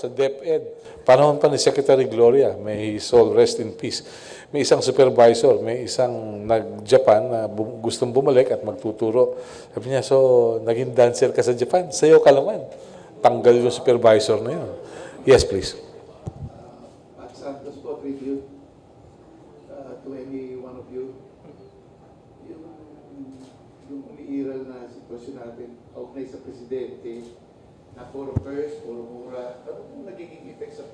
DepEd, panahon pa ni Secretary Gloria, may his soul rest in peace. May isang supervisor, may isang nag-Japan na gustong bumalik at magtuturo. Sabi niya, so, naging dancer ka sa Japan, sayo ka naman. Tanggal yung supervisor na yun. Yes, please. Santos po, tribute to any one of you. Yung umiiral na sitwasyon natin, kaugnay sa presidente, na puro curse, puro mura, ano nagiging effect sa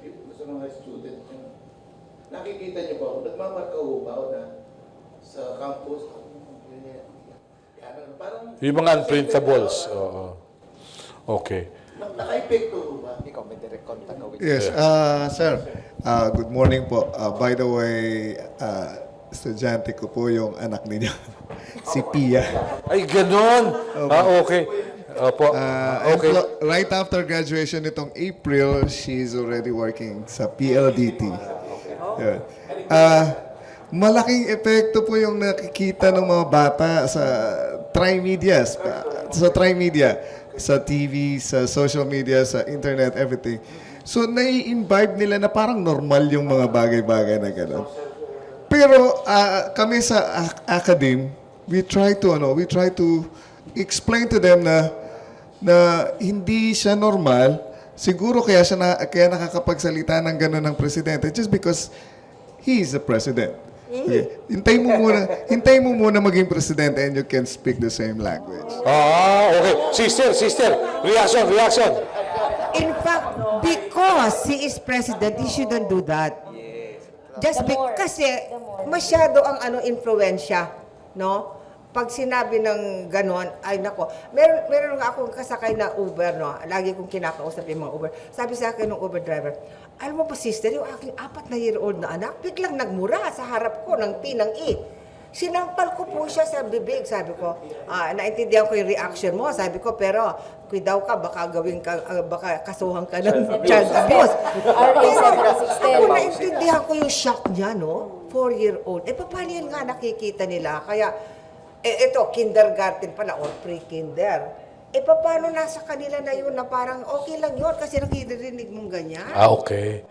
mga student nyo? Nakikita niyo ba, nagmamarka ho ba na sa campus. Ganyan. Ano, parang Yung mga unprintables. Oo. Okay. naka-epekto ba? Yes, sir. Good morning po. By the way, estudyante ko po yung anak ninyo, si Pia. Ay, ganon! Okay. Opo. Okay. Right after graduation nitong April, she's already working sa PLDT. Yun. Malaking epekto po yung nakikita ng mga bata sa tri-media, sa TV, sa social media, sa internet, everything. So, nai-imbibe nila na parang normal yung mga bagay-bagay na gano'n. Pero kami sa academe, we try to explain to them na hindi siya normal. Siguro kaya nakakapagsalita ng gano'n ng presidente just because he is the president. Okay. Hintayin mo muna maging presidente and you can speak the same language. Okay. Sister. Reaction. In fact, because he is president, he shouldn't do that. Kasi masyado ang influensya, no? Pag sinabi ng ganon, ay nako. Meron nga akong kasakay na Uber, no? Lagi kong kinakausap yung mga Uber. Sabi sa akin ng Uber driver, alam mo ba sister, yung aking 4-year-old na anak, biglang nagmura sa harap ko ng T ng E. Sinampal ko po siya sa bibig, sabi ko. Naintindihan ko yung reaction mo, sabi ko, pero kuidaw ka, baka kasuhan ka ng child abuse. Ako naintindihan ko yung shock niya, no? 4-year-old. Paano yun nga nakikita nila? Kaya, ito, kindergarten pala or pre-kinder. Paano nasa kanila na yun na parang okay lang yun kasi nakirinig mong ganyan? Okay.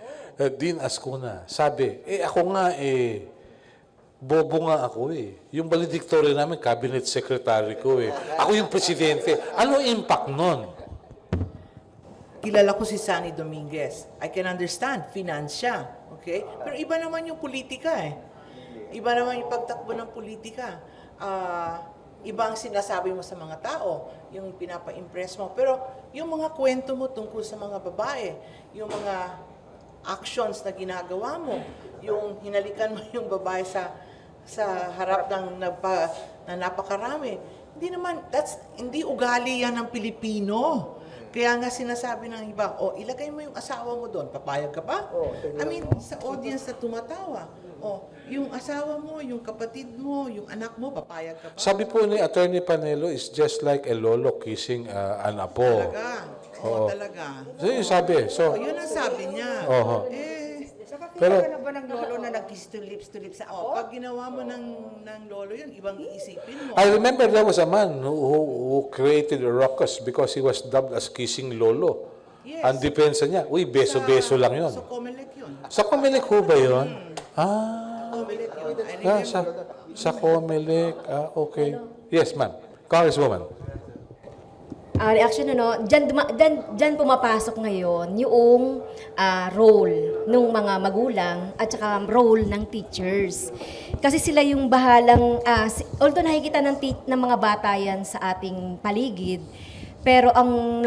Dean Azcuna, sabi, ako nga bobo nga ako Yung valedictorian namin, cabinet secretary ko Ako yung presidente. Ano impact nun? Kilala ko si Sunny Dominguez. I can understand, finance siya. Okay? Pero iba naman yung politika Iba naman yung pagtakbo ng politika. Iba ang sinasabi mo sa mga tao, yung pinapa-impress mo. Pero yung mga kwento mo tungkol sa mga babae, yung mga actions na ginagawa mo, yung hinalikan mo yung babae sa harap ng na napakarami, hindi ugali yan ng Pilipino. Kaya nga sinasabi ng iba, ilagay mo yung asawa mo doon, papayag ka ba? Sa audience na tumatawa, yung asawa mo, yung kapatid mo, yung anak mo, papayag ka ba? Sabi po ni Attorney Panelo is just like a lolo kissing an apo. Talaga. Talaga. So yun sabi. Yun ang sabi niya. Saka Pero- kilala na ba ng lolo na nag-kiss to lips sa ako? Pag ginawa mo ng lolo yun, ibang iisipin mo. I remember there was a man who created a ruckus because he was dubbed as kissing lolo. Yes. Ang depensa niya, beso-beso lang yun. Sa Comelec yun. Sa Comelec ho ba yun? Comelec yun. I remember. Sa Comelec. Okay. Yes, ma'am. Congresswoman. Reaction dyan pumapasok ngayon yung role ng mga magulang at saka role ng teachers. Kasi sila yung bahalang, although nakikita ng mga bata yan sa ating paligid, pero ang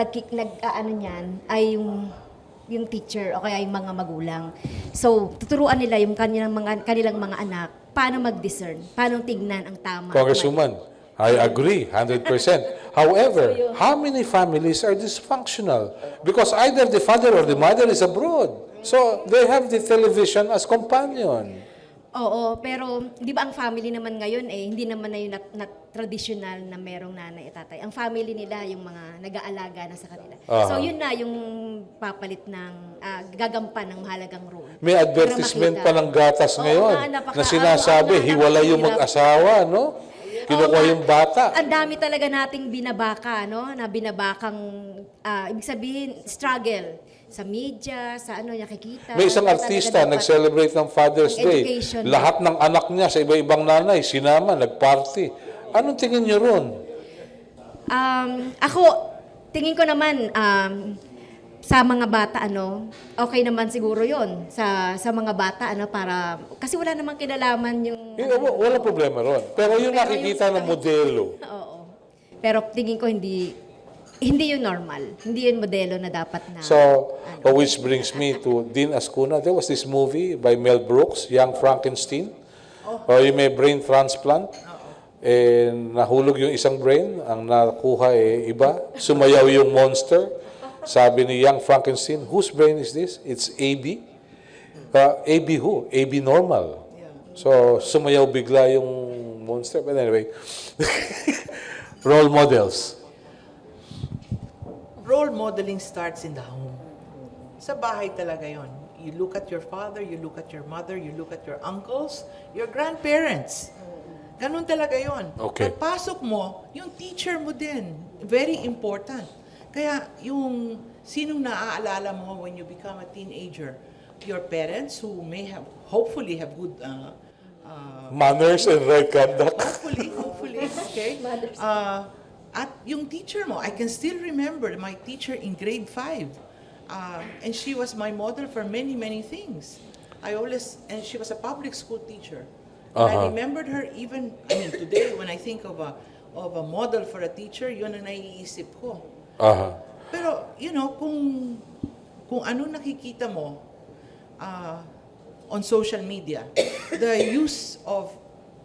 niyan ay yung teacher o kaya yung mga magulang. So, tuturuan nila yung kanilang mga anak paano mag-discern, paano tignan ang tama. Congresswoman, I agree, 100%. However, how many families are dysfunctional? Because either the father or the mother is abroad. So, they have the television as companion. Oo, pero di ba ang family naman ngayon hindi naman na yung traditional na merong nanay at tatay. Ang family nila yung mga nag-aalaga na sa kanila. So yun na yung papalit ng gagampan ng mahalagang role. May advertisement pa ng gatas ngayon na sinasabi, hiwalay yung mag-asawa, no? Kinukuha yung bata. Ang dami talaga nating binabaka, no? Na binabakang, ibig sabihin, struggle. Sa media, sa nakikita. May isang artista nag-celebrate ng Father's Day. Education. Lahat ng anak niya sa iba-ibang nanay, sinama, nag-party. Anong tingin niyo ron? Ako, tingin ko naman, sa mga bata, okay naman siguro yon sa mga bata, para, kasi wala namang kinalaman yung... Wala problema ron. Pero yung nakikita ng modelo. Oo. Pero tingin ko hindi yun normal. Hindi yun modelo na dapat na... So, which brings me to Dean Azcuna. There was this movie by Mel Brooks, Young Frankenstein. O yung may brain transplant, eh, nahulog yung isang brain, ang nakuha eh iba, sumayaw yung monster. Sabi ni Young Frankenstein, whose brain is this? It's AB. AB who? AB normal. So, sumayaw bigla yung monster. But anyway, role models. Role modeling starts in the home. Sa bahay talaga yon. You look at your father, you look at your mother, you look at your uncles, your grandparents. Ganun talaga yon. Okay. Pagpasok mo, yung teacher mo din. Very important. Kaya yung sinong naaalala mo when you become a teenager? Your parents who may have, hopefully have good Manners and right conduct. hopefully, okay? At yung teacher mo, I can still remember my teacher in grade 5. And she was my model for many, many things. And she was a public school teacher. And I remembered her even, today when I think of a model for a teacher, yun ang naiisip ko. Pero, kung ano nakikita mo on social media, the use of,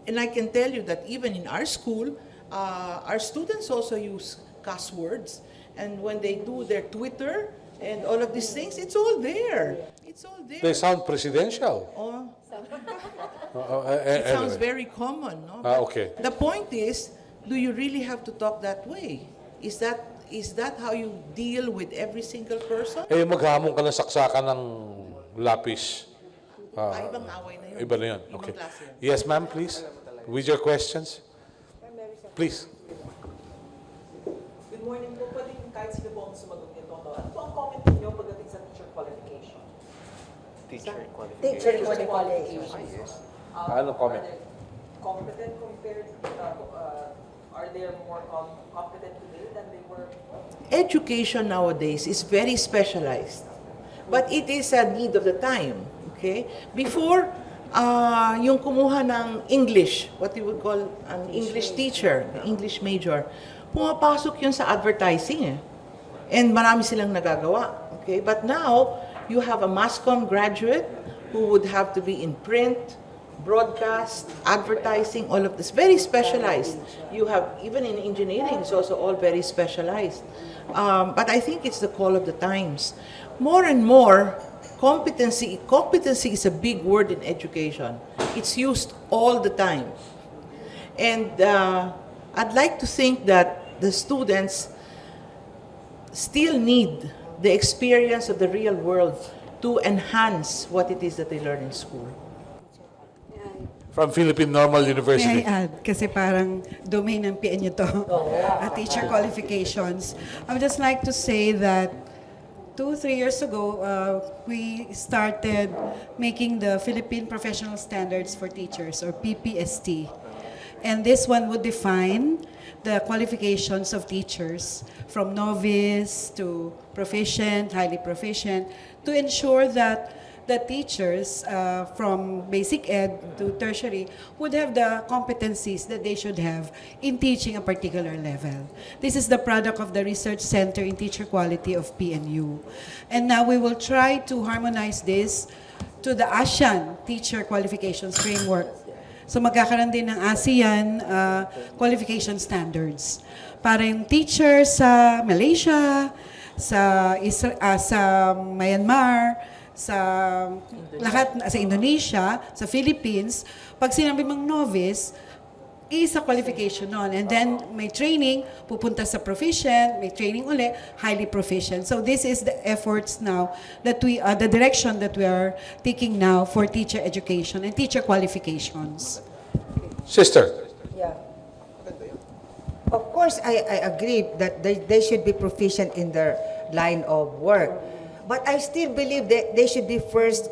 and I can tell you that even in our school, our students also use cuss words. And when they do their Twitter and all of these things, it's all there. It's all there. They sound presidential. Oh, It it sounds very common, no? Okay. The point is, do you really have to talk that way? Is that how you deal with every single person? Eh, maghamon ka ng saksakan ng lapis. Ibang away na yun. Iba na yun. Ibang Okay. klase yun. Yes, ma'am, please. With your questions. Please. Good morning po. Pwede kahit sino po ang sumagot nito. Ano po ang comment niyo pagdating sa teacher qualification? Teacher qualifications. Ano comment? Are they competent compared, are they more competent today than they were? Education nowadays is very specialized, but it is a need of the time. Okay? Before, yung kumuha ng English, what you would call an English teacher, English major, pumapasok yun sa advertising. And marami silang nagagawa. Okay? But now, you have a mass comm graduate who would have to be in print, broadcast, advertising, all of this. Very specialized. You have, even in engineering, it's also all very specialized. But I think it's the call of the times. More and more, competency is a big word in education. It's used all the time. And I'd like to think that the students still need the experience of the real world to enhance what it is that they learn in school. From Philippine Normal University. May I add? Kasi parang domain ng PN nyo to. Teacher qualifications. I would just like to say that 2-3 years ago, we started making the Philippine Professional Standards for Teachers, or PPST. And this one would define the qualifications of teachers from novice to proficient, highly proficient, to ensure that the teachers from basic ed to tertiary would have the competencies that they should have in teaching a particular level. This is the product of the Research Center in Teacher Quality of PNU. And now we will try to harmonize this to the ASEAN Teacher Qualifications Framework. So magkakaroon din ng ASEAN qualification standards para yung teacher sa Malaysia, sa Myanmar, sa lahat, sa Indonesia, sa Philippines, pag sinabi mong novice, isa qualification nun. And then may training, pupunta sa proficient, may training uli, highly proficient. So this is the efforts now that the direction that we are taking now for teacher education and teacher qualifications. Sister. Yeah. Of course, I agree that they should be proficient in their line of work. But I still believe that they should be first,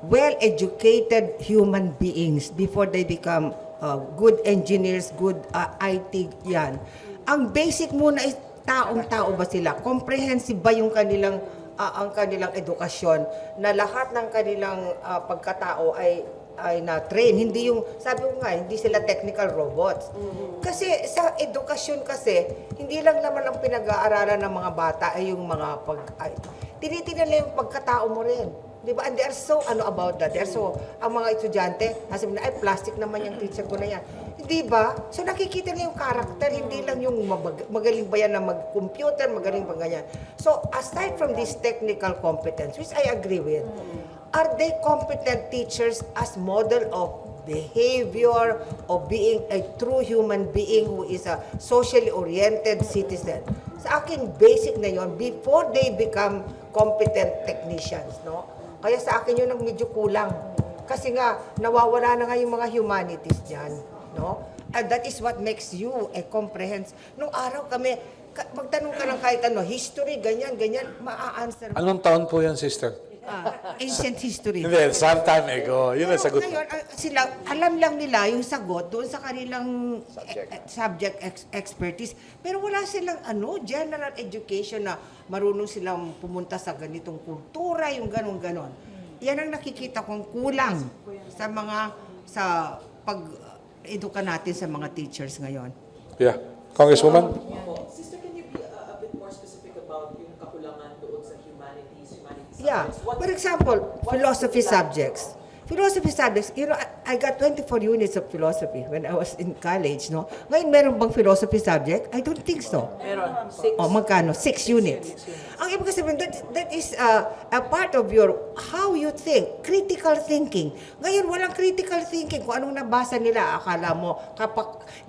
well-educated human beings before they become good engineers, good IT, yan. Ang basic muna is taong-tao ba sila? Comprehensive ba yung kanilang edukasyon na lahat ng kanilang pagkatao ay na-train. Hindi yung, sabi ko nga, hindi sila technical robots. Kasi sa edukasyon kasi, hindi lang naman ang pinag-aaralan ng mga bata ay yung mga tinitingnan nila yung pagkatao mo rin. Di ba? And they are so about that. They are so, ang mga estudyante, nasabi na, ay, plastic naman yung teacher ko na yan. Hindi ba? So nakikita na yung character, hindi lang yung magaling ba yan na mag-computer, magaling ba ganyan. So aside from this technical competence, which I agree with, are they competent teachers as model of behavior, of being a true human being who is a socially oriented citizen? Sa akin, basic na yon before they become competent technicians, no? Kaya sa akin yun ang medyo kulang. Kasi nga, nawawala na nga yung mga humanities dyan, no? And that is what makes you a comprehensive. Nung araw kami, magtanong ka ng kahit ano, history, ganyan, maa-answer mo. Anong taon po yan, sister? Ancient history. Hindi, some time ago. Yun ang Pero sagot mo. ngayon, sila, alam lang nila yung sagot doon sa kanilang subject expertise. Pero wala silang general education na marunong silang pumunta sa ganitong kultura, yung ganon-ganon. Yan ang nakikita kong kulang sa pag-eduka natin sa mga teachers ngayon. Yeah. Congresswoman? Sister, can you be a bit more specific about yung kakulangan doon sa humanities Yeah. subjects? What- For example, what philosophy is that? subjects. Philosophy subjects, I got 24 units of philosophy when I was in college, no? Ngayon, meron bang philosophy subject? I don't think so. Meron. 6. O, magkano? 6 units. Ang ibig sabihin, that is a part of your, how you think, critical thinking. Ngayon, walang critical thinking. Kung anong nabasa nila, akala mo,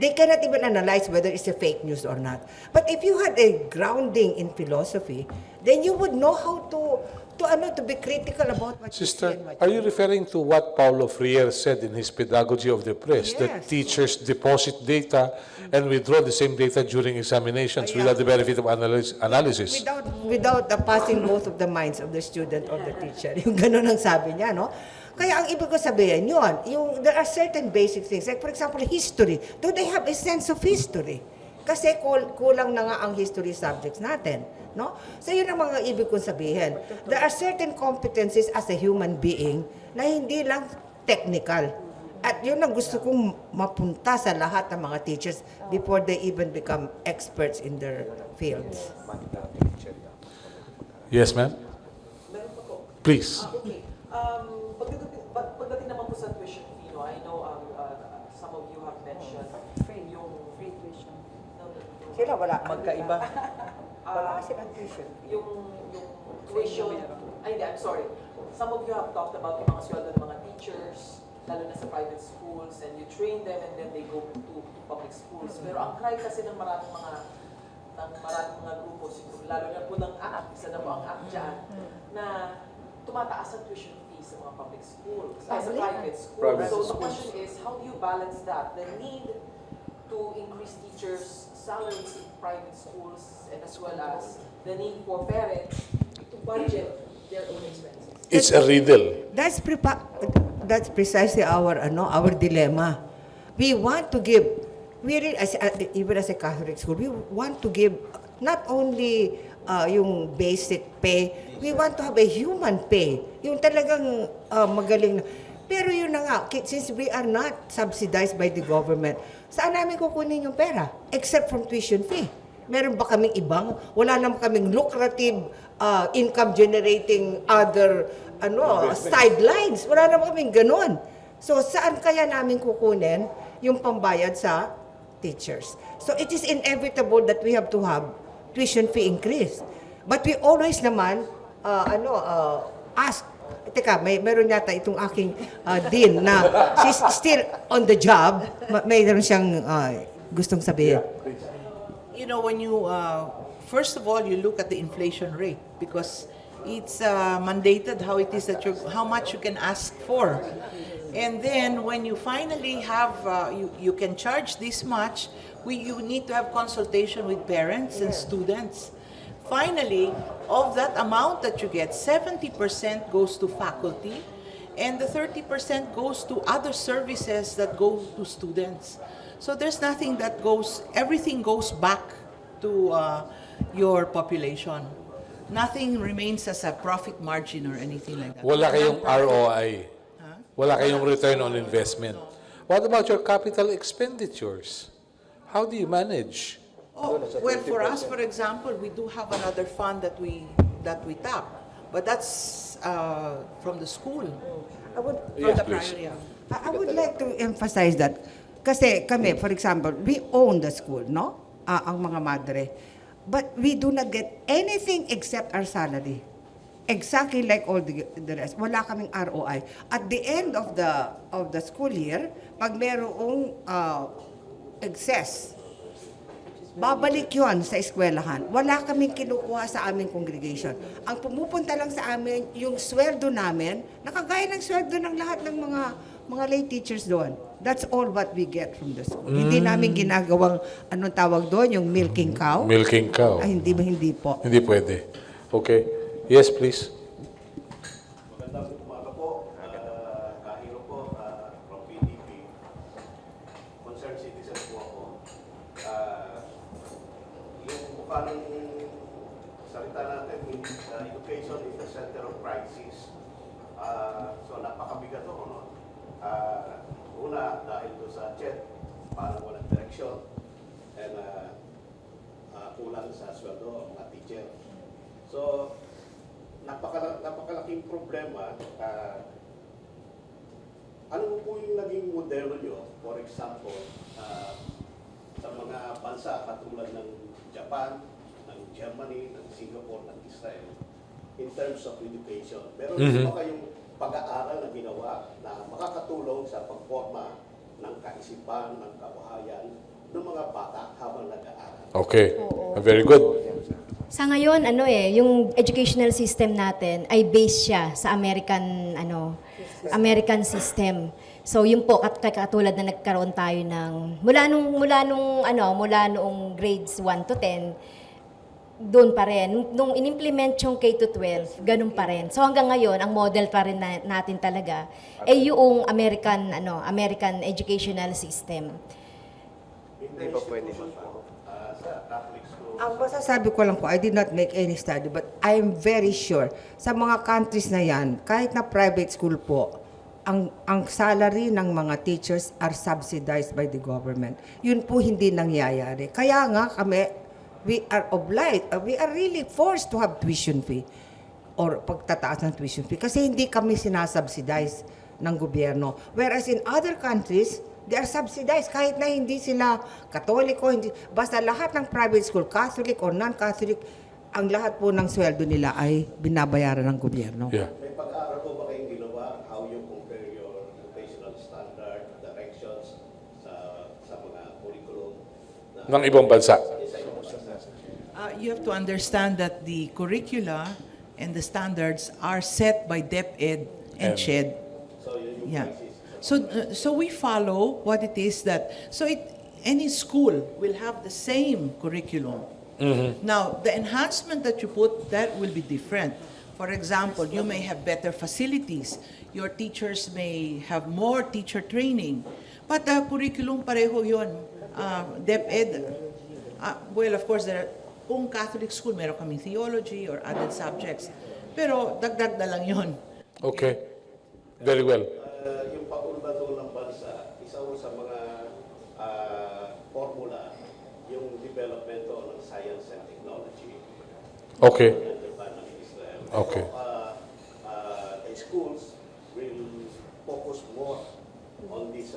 they cannot even analyze whether it's a fake news or not. But if you had a grounding in philosophy, then you would know how to be critical about what you Sister, see and what are you referring to what Paulo Freire said in his Pedagogy of the Press, that Yes. teachers deposit data and withdraw the same data during examinations Yeah. without the benefit of analysis? Without the passing both of the minds of the student or the teacher. Yung ganun ang sabi niya, no? Kaya ang ibig ko sabihin, there are certain basic things. Like for example, history. Do they have a sense of history? Kasi kulang na nga ang history subjects natin, no? So yun ang mga ibig kong sabihin. There are certain competencies as a human being na hindi lang technical. At yun ang gusto kong mapunta sa lahat ng mga teachers before they even become experts in their fields. Yes, ma'am? Meron pa po. Please. Okay. Pagdating naman po sa tuition fee, no, I know some of you have mentioned yung free tuition. Sila wala. Magkaiba. Wala silang tuition. Yung tuition, ay hindi, I'm sorry. Some of you have talked about yung mga sweldo ng mga teachers, lalo na sa private schools, and you train them and then they go to public schools. Pero ang cry kasi ng maraming mga grupo, lalo na po ng ACT, isa na po ang ACT dyan, na tumataas ang tuition fee sa mga public schools, sa private schools. So the question is, how do you balance that? The need to increase teachers' salaries in private schools and as well as the need for parents to budget their own expenses. It's a riddle. That's precisely our dilemma. We want to give, even as a Catholic school, we want to give not only yung basic pay, we want to have a human pay. Yung talagang magaling na. Pero yun na nga, since we are not subsidized by the government, saan namin kukunin yung pera? Except from tuition fee. Meron ba kaming ibang? Wala naman kaming lucrative income-generating other sidelines. Wala naman kaming ganun. So, saan kaya namin kukunin yung pambayad sa teachers? So, it is inevitable that we have to have tuition fee increase. But we always naman, ask, teka, meron yata itong aking dean na she's still on the job. Mayroon siyang gustong sabihin. You know, when you, first of all, you look at the inflation rate because it's mandated how it is that how much you can ask for. And then when you finally have, you can charge this much, you need to have consultation with parents and students. Finally, of that amount that you get, 70% goes to faculty and the 30% goes to other services that go to students. So there's nothing that everything goes back to your population. Nothing remains as a profit margin or anything like that. Wala kayong ROI. Wala kayong return on investment. What about your capital expenditures? How do you manage? Oh, well, for us, for example, we do have another fund that we tap, but that's from the school, I would, from Yes, the please. prior year. I would like to emphasize that. Kasi kami, for example, we own the school, no? Ang mga madre. But we do not get anything except our salary. Exactly like all the rest. Wala kaming ROI. At the end of the school year, pag merong excess, babalik yon sa eskwelahan. Wala kaming kinukuha sa aming congregation. Ang pumupunta lang sa amin, yung sweldo namin, nakagaya ng sweldo ng lahat ng mga lay teachers doon. That's all what we get from the school. Hindi namin ginagawang, anong tawag doon, yung milking cow. Milking cow. Ay, hindi po. Hindi pwede. Okay. Yes, please. Magandang umaga po. Kahiro po from PDP. Concerned citizen po ako. Yung mukha ng salita natin, education is the center of crisis. So napakabigat to, no? Una, dahil to sa chat, parang walang direksyon. And kulang sa sweldo ang mga teacher. So, napakalaking problema. Ano po yung naging modelo nyo? For example, sa mga bansa katulad ng Japan, ng Germany, ng Singapore, ng Israel, in terms of education. Meron ba kayong pag-aaral na ginawa na makakatulong sa pagforma ng kaisipan, ng kabuhayan ng mga bata habang nag-aaral? Okay. Very good. Sa ngayon, yung educational system natin ay based siya sa American system. So, yun po, katulad na nagkaroon tayo ng, mula noong grades 1 to 10, doon pa rin. Nung in-implement yung K-12, ganun pa rin. So, hanggang ngayon, ang model pa rin natin talaga ay yung American educational system. Hindi pa pwede sa Catholic school. Ang masasabi ko lang po, I did not make any study, but I am very sure, sa mga countries na yan, kahit na private school po, ang salary ng mga teachers are subsidized by the government. Yun po hindi nangyayari. Kaya nga kami, we are obliged, we are really forced to have tuition fee or pagtataas ng tuition fee kasi hindi kami sinasubsidize ng gobyerno. Whereas in other countries, they are subsidized kahit na hindi sila Katoliko, basta lahat ng private school, Catholic or non-Catholic, ang lahat po ng sweldo nila ay binabayaran ng gobyerno. Yeah. May pag-aaral po ba kayong ginawa how you compare your educational standard, directions sa mga curriculum Ng ibang bansa. You have to understand that the curricula and the standards are set by DepEd and CHED. Yeah. So we follow what it is that, any school will have the same curriculum. Now, the enhancement that you put, that will be different. For example, you may have better facilities. Your teachers may have more teacher training. But the curriculum pareho yun. DepEd, well, of course, kung Catholic school, meron kaming theology or added subjects. Pero dagdag na lang yun. Okay. Very well. Yung paunlado ng bansa, isa sa mga formula, yung development ng science and technology. Okay. Ng Israel. Okay. So, the schools will focus more on this.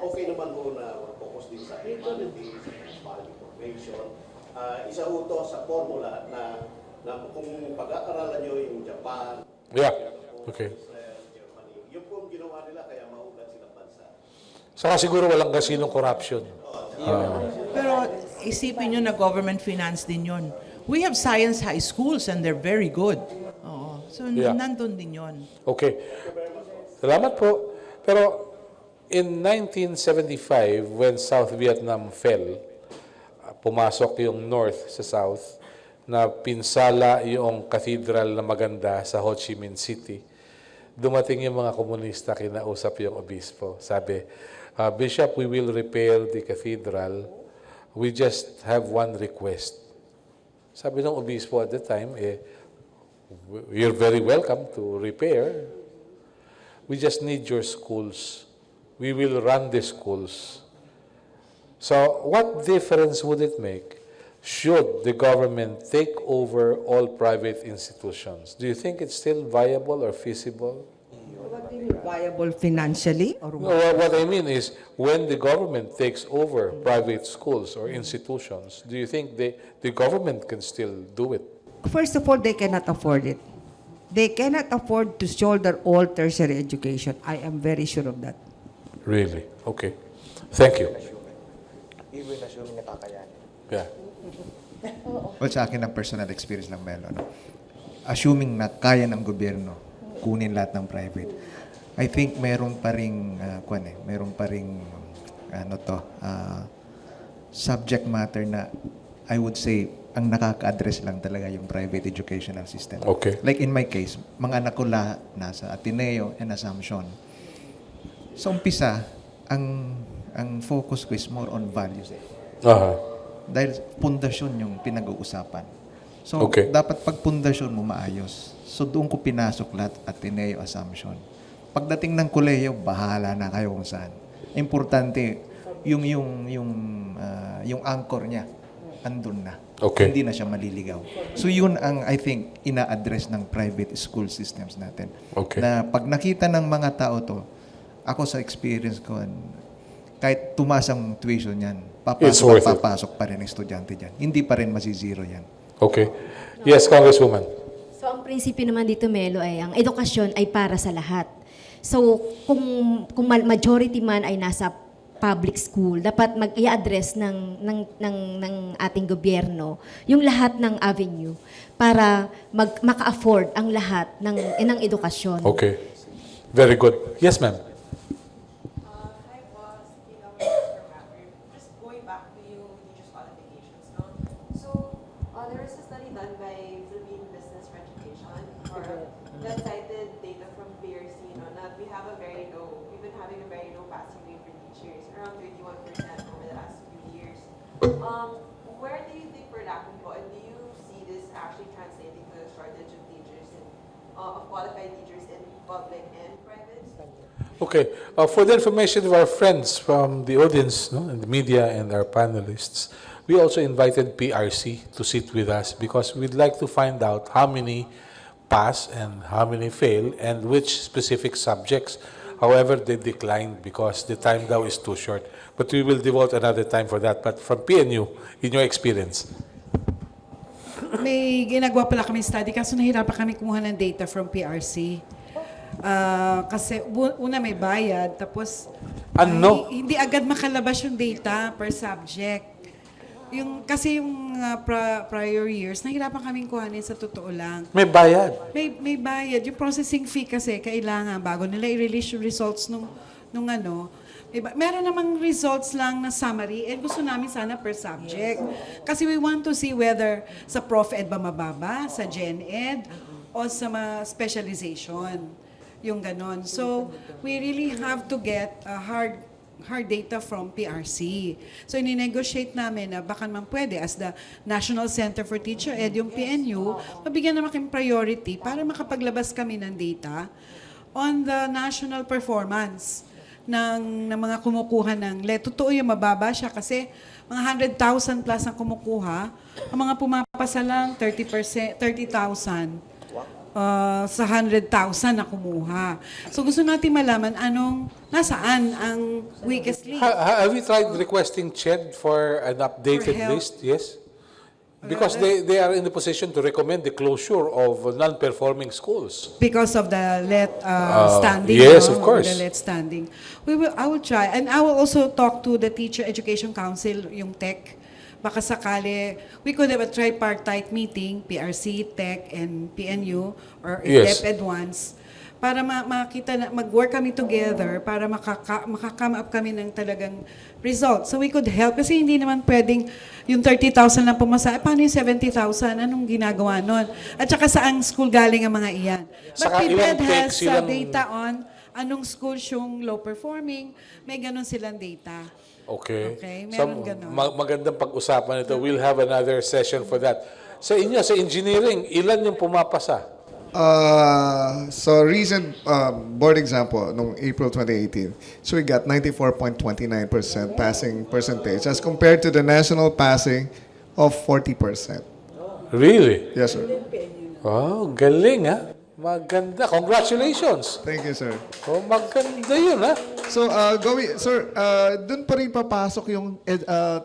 Okay naman po na focus din sa humanities, value formation. Isa ho to sa formula na kung pag-aaralan nyo yung Japan, Yeah. Okay. Israel, Germany, yun po ang ginawa nila kaya maugat silang bansa. Saka siguro walang kasinong corruption. Pero isipin nyo na government finance din yun. We have science high schools and they're very good. Oo. So, Yeah. nandun din yun. Okay. Salamat po. Pero in 1975, when South Vietnam fell, pumasok yung North sa South, na pinsala yung cathedral na maganda sa Ho Chi Minh City. Dumating yung mga komunista, kinausap yung obispo. Sabi, Bishop, we will repair the cathedral. We just have one request. Sabi ng obispo at the time, you're very welcome to repair. We just need your schools. We will run the schools. So, what difference would it make should the government take over all private institutions? Do you think it's still viable or feasible? What do you mean, viable financially or No, what? what I mean is, when the government takes over private schools or institutions, do you think the government can still do it? First of all, they cannot afford it. They cannot afford to shoulder all tertiary education. I am very sure of that. Really? Okay. Thank you. Even assuming nakakayanin. Yeah. Well, sa akin ang personal experience lang, Melo, no? Assuming na kaya ng gobyerno kunin lahat ng private, I think meron pa ring subject matter na I would say ang nakaka-address lang talaga yung private educational system. Okay. Like in my case, mga anak ko lahat nasa Ateneo and Asuncion. Sa umpisa, ang focus ko is more on values. Uh-huh. Dahil pundasyon yung pinag-uusapan. So, Okay. dapat pag pundasyon mo maayos. So, doon ko pinasok lahat Ateneo, Asuncion. Pagdating ng kolehiyo, bahala na kayo kung saan. Importante, yung anchor niya, andun na. Okay. Hindi na siya maliligaw. So, yun ang, I think, ina-address ng private school systems natin. Okay. Na pag nakita ng mga tao to, ako sa experience ko, kahit tumaas ang tuition yan, It's worth it. papasok pa rin ang estudyante dyan. Hindi pa rin masizero yan. Okay. Yes, Congresswoman. So ang prinsipyo naman dito, Melo, ay ang edukasyon ay para sa lahat. So kung majority man ay nasa public school, dapat mag-i-address ng ating gobyerno yung lahat ng avenue para maka-afford ang lahat ng edukasyon. Okay. Very good. Yes, ma'am. Hi, boss. Just going back to yung teachers' qualifications, no? So, there was a study done by Philippine Business for Education, or that cited data from PRC, no, that we've been having a very low passing rate for teachers, around 31% over the last few years. Where do you think we're lacking po, and do you see this actually translating to a shortage of teachers, of qualified teachers in public and private? Okay. For the information of our friends from the audience, no, and the media and our panelists, we also invited PRC to sit with us because we'd like to find out how many pass and how many fail and which specific subjects. However, they declined because the time now is too short. But we will devote another time for that. But from PNU, in your experience. May ginagawa pala kami study, kaso nahirapan kami kumuha ng data from PRC. Kasi una may bayad, tapos Ano? hindi agad makalabas yung data per subject. Kasi yung prior years, nahirapan kaming kuhanin sa totoo lang. May bayad. May bayad. Yung processing fee kasi kailangan bago nila i-release yung results nung ano. Meron namang results lang na summary and gusto namin sana per subject. Kasi we want to see whether sa Prof Ed ba mababa, sa Gen Ed, o sa specialization. Yung ganon. So, we really have to get hard data from PRC. So, ini-negotiate namin na baka naman pwede as the National Center for Teacher Ed, yung PNU, mabigyan naman kami priority para makapaglabas kami ng data on the national performance ng mga kumukuha ng LET. Totoo yung mababa siya kasi mga 100,000 plus ang kumukuha. Ang mga pumapasa lang 30,000 sa 100,000 na kumuha. So gusto natin malaman nasaan ang weakest link. Have you tried requesting CHED for an updated For help? list? Yes. Because they are in the position to recommend the closure of non-performing schools. Because of the let standing. yes, no? of course. The let standing. I will try. And I will also talk to the Teacher Education Council, yung TEC. Baka sakali, we could have a tripartite meeting, PRC, TEC, and PNU, or Yes. DepEd once, para makita na, mag-work kami together, para makakame up kami ng talagang result. So we could help, kasi hindi naman pwedeng yung 30,000 lang pumasa. Paano yung 70,000? Anong ginagawa nun? At saka saang school galing ang mga iyan? But Saka PBED ilang has takes, ilang- data on anong schools yung low performing. May ganun silang data. Okay. Okay, So, meron ganon. magandang pag-usapan ito. We'll have another session for that. Sa inyo, sa engineering, ilan yung pumapasa? So recent board example nung April 2018. So we got 94.29% passing percentage as compared to the national passing of 40%. Really? Yes, sir. Wow, galing ha. Maganda. Congratulations. Thank you, sir. Oh, maganda yun ha. So, sir, dun pa rin papasok yung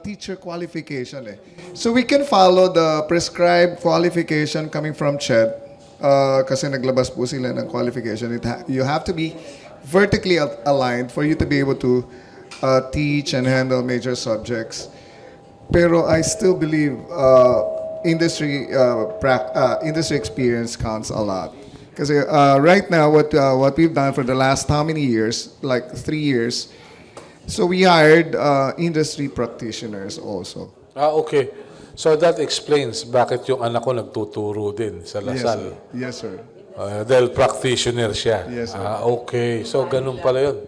teacher qualification eh. So, we can follow the prescribed qualification coming from CHED kasi naglabas po sila ng qualification. You have to be vertically aligned for you to be able to teach and handle major subjects. Pero I still believe industry experience counts a lot. Because right now, what we've done for the last how many years, like 3 years, so we hired industry practitioners also. Okay. So that explains bakit yung anak ko nagtuturo din sa Lasal. Yes, sir. Dahil practitioner siya. Yes, sir. Okay. So ganun pala yun.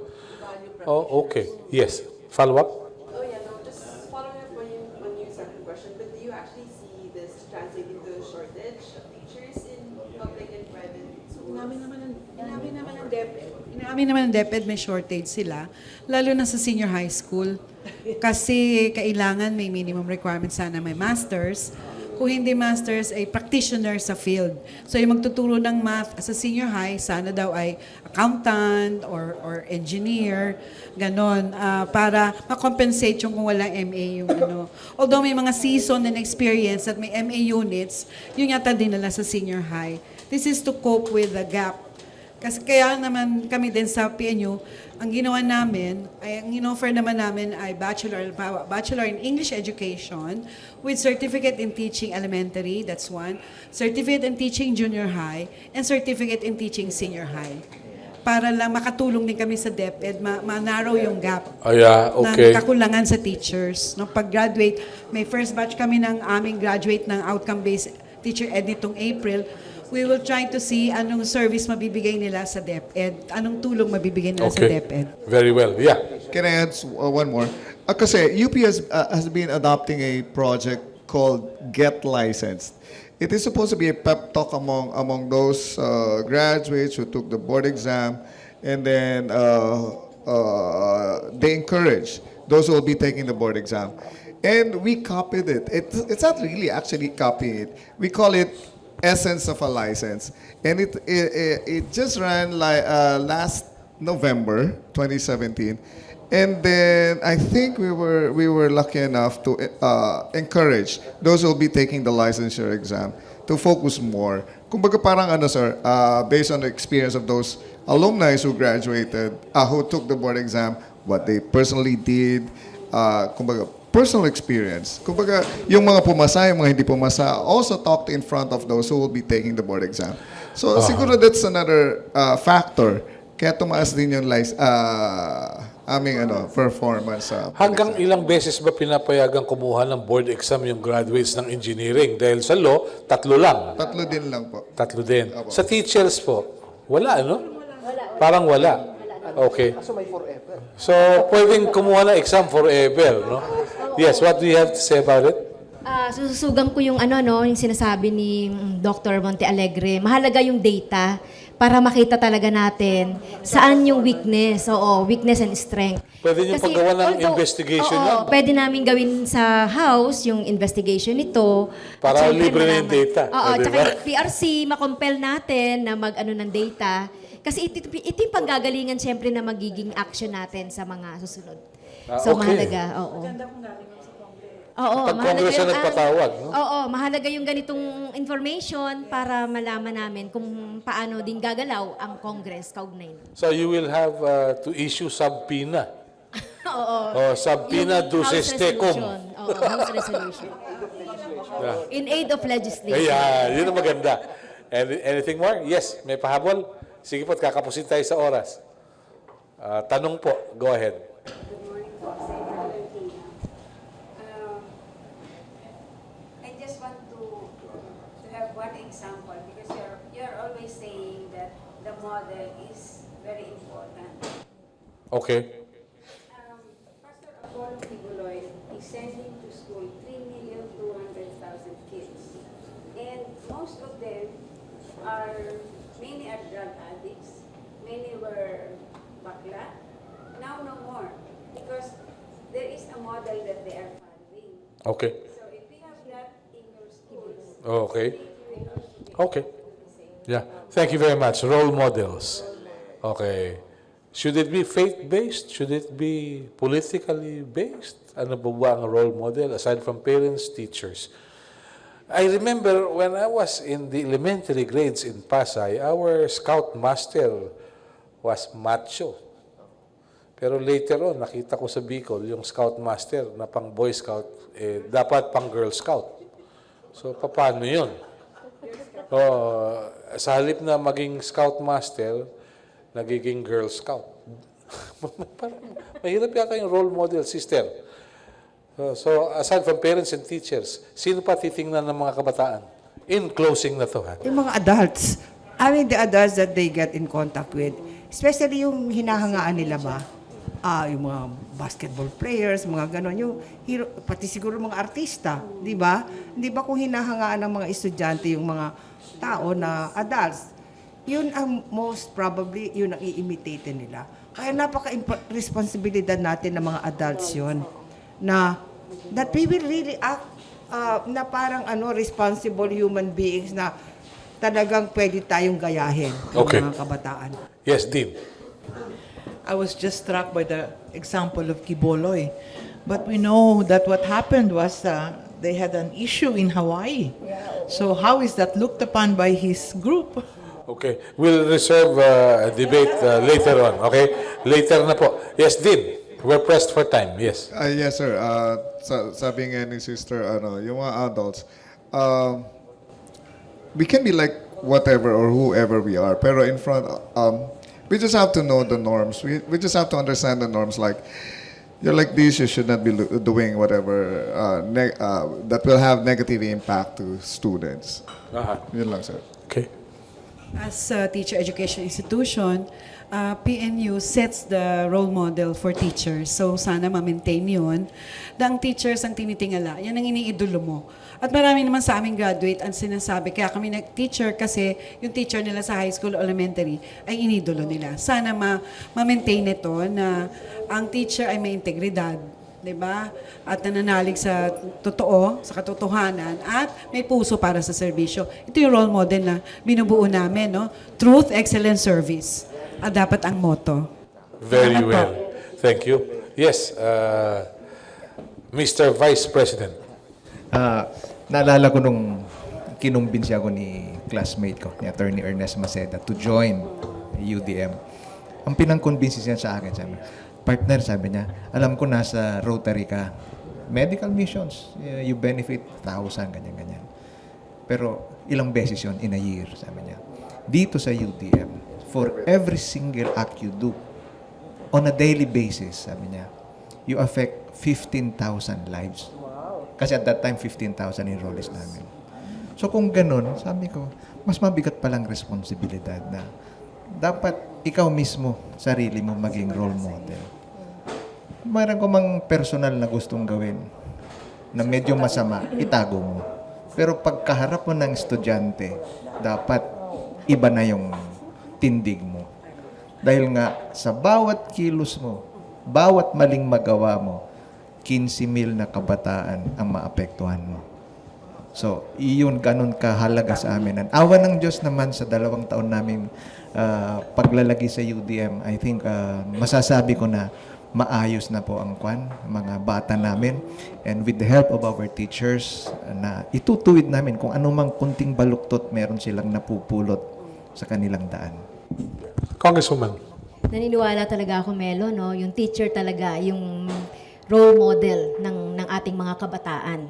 Oh, okay. Yes. Follow up? Oh yeah, no, just following up on your second question, but do you actually see this translate into a shortage of teachers in public and private schools? Inamin naman ng DepEd may shortage sila, lalo na sa senior high school. Kasi kailangan may minimum requirement sana may masters. Kung hindi masters, ay practitioner sa field. So yung magtuturo ng math sa senior high, sana daw ay accountant or engineer, ganon, para ma-compensate yung kung walang MA yung ano. Although may mga season and experience at may MA units, yun yata dinala sa senior high. This is to cope with the gap. Kasi kaya naman kami din sa PNU, ang ginawa namin, ay ang in-offer naman namin ay Bachelor in English Education with Certificate in Teaching Elementary, that's one, Certificate in Teaching Junior High, and Certificate in Teaching Senior High. Para lang makatulong din kami sa DepEd, ma-narrow yung gap Okay. ng kakulangan sa teachers. No, pag-graduate, may first batch kami ng aming graduate ng outcome-based teacher ed nitong April. We will try to see anong service mabibigay nila sa DepEd, anong tulong mabibigay nila sa DepEd. Very well. Yeah. Can I add one more? Kasi UP has been adopting a project called Get Licensed. It is supposed to be a pep talk among those graduates who took the board exam, and then they encourage those who will be taking the board exam. And we copied it. It's not really actually copying it. We call it Essence of a License. And it just ran like last November 2017. And then I think we were lucky enough to encourage those who will be taking the licensure exam to focus more. Kumbaga parang ano sir, based on the experience of those alumni who graduated, who took the board exam, what they personally did, kumbaga personal experience. Kumbaga, yung mga pumasa, yung mga hindi pumasa, also talked in front of those who will be taking the board exam. So siguro that's another factor. Kaya tumaas din yung aming performance. Hanggang ilang beses ba pinapayagan kumuha ng board exam yung graduates ng engineering? Dahil sa law, 3 lang. 3 din lang po. 3 din. Sa teachers po, wala, ano? Parang wala. Okay. So, pwedeng kumuha ng exam forever, no? Yes, what do you have to say about it? Sususugan ko yung yung sinasabi ni Dr. Montealegre. Mahalaga yung data para makita talaga natin saan yung weakness. Oo, weakness and strength. Pwede nyo paggawa ng investigation yan? Pwede namin gawin sa house yung investigation nito. Para At syempre, libre na yung data. Oo, Diba? tsaka yung PRC, makompel natin na mag-ano ng data. Kasi ito yung panggagalingan syempre na magiging action natin sa mga susunod. So, okay. mahalaga. Oo. Oo, Pag Congress na nagpatawag, no? Oo, mahalaga yung ganitong information para malaman namin kung paano din gagalaw ang Congress kaugnay. So you will have to issue subpoena. Oo. Subpoena Yung duces House tecum. resolution. Oo, House resolution. In aid of legislation. Ayan, yun ang maganda. Anything more? Yes, may pahabol? Sige po, kakapusin tayo sa oras. Tanong po, go ahead. Good morning po, Senator Valentina. I just want to have one example because you're always saying that the model is very important. Okay. Pastor Apollo Tibuloy is sending to school 3,200,000 kids. And most of them many are drug addicts, many were bakla, now no more because there is a model that they are following. Okay. So if we have Okay. Okay. Yeah. Thank you very much. Role models. Okay. Should it be faith-based? Should it be politically based? Ano ba ang role model aside from parents, teachers? I remember when I was in the elementary grades in Pasay, our scout master was macho. Pero later on, nakita ko sa Bicol, yung scout master na pang boy scout, dapat pang girl scout. So, paano yun? Sa halip na maging scout master, nagiging girl scout. Parang mahirap yata yung role model, sister. So, aside from parents and teachers, sino pa titingnan ng mga kabataan? In closing na to, ha? Yung mga adults, I mean the adults that they get in contact with, especially yung hinahangaan nila ba? Yung mga basketball players, mga ganon, yung hero, pati siguro mga artista, di ba? Di ba kung hinahangaan ng mga estudyante yung mga tao na adults, yun ang most probably, yun ang i-imitate nila. Kaya napaka-responsibilidad natin ng mga adults yun, na that we will really act na parang responsible human beings na talagang pwede tayong gayahin ng Okay. mga kabataan. Yes, Dean. I was just struck by the example of Kiboloy. But we know that what happened was they had an issue in Hawaii. So how is that looked upon by his group? Okay. We'll reserve a debate later on. Okay? Later na po. Yes, Dean. We're pressed for time. Yes. Yes, sir. Sabi nga ni sister, yung mga adults, we can be like whatever or whoever we are, pero in front, we just have to know the norms. We just have to understand the norms. Like, you're like this, you should not be doing whatever that will have negative impact to students. Yun lang, sir. Okay. As a teacher education institution, PNU sets the role model for teachers. So sana ma-maintain yun. Ang teachers ang tinitingala, yan ang iniidolo mo. At marami naman sa aming graduate ang sinasabi, kaya kami nag-teacher kasi yung teacher nila sa high school, elementary, ay inidolo nila. Sana ma-maintain ito na ang teacher ay may integridad, di ba? At nananalig sa totoo, sa katotohanan, at may puso para sa serbisyo. Ito yung role model na binubuo namin, no? Truth, excellence, service. At dapat ang motto. Very well. Thank you. Yes, Mr. Vice President. Naalala ko nung kinumbinsi ako ni classmate ko, ni Attorney Ernest Maceda, to join UDM. Ang pinang-convince niya sa akin, partner, sabi niya, alam ko nasa Rotary ka, medical missions, you benefit 1,000, ganyan-ganyan. Pero ilang beses yun in a year, sabi niya. Dito sa UDM, for every single act you do, on a daily basis, sabi niya, you affect 15,000 lives. Kasi at that time, 15,000 enrollees namin. So kung ganun, sabi ko, mas mabigat palang responsibilidad na dapat ikaw mismo, sarili mo maging role model. Mayroon ko mang personal na gustong gawin na medyo masama, itago mo. Pero pagkaharap mo ng estudyante, dapat iba na yung tindig mo. Dahil nga, sa bawat kilos mo, bawat maling magawa mo, 15,000 na kabataan ang maapektuhan mo. So, iyon ganun kahalaga sa amin. Ang awa ng Diyos naman sa 2 taon namin paglalagi sa UDM, I think masasabi ko na maayos na po ang mga bata namin. And with the help of our teachers, na itutuwid namin kung anumang kunting baluktot meron silang napupulot sa kanilang daan. Congresswoman. Naniniwala talaga ako, Melo, no? Yung teacher talaga, yung role model ng ating mga kabataan.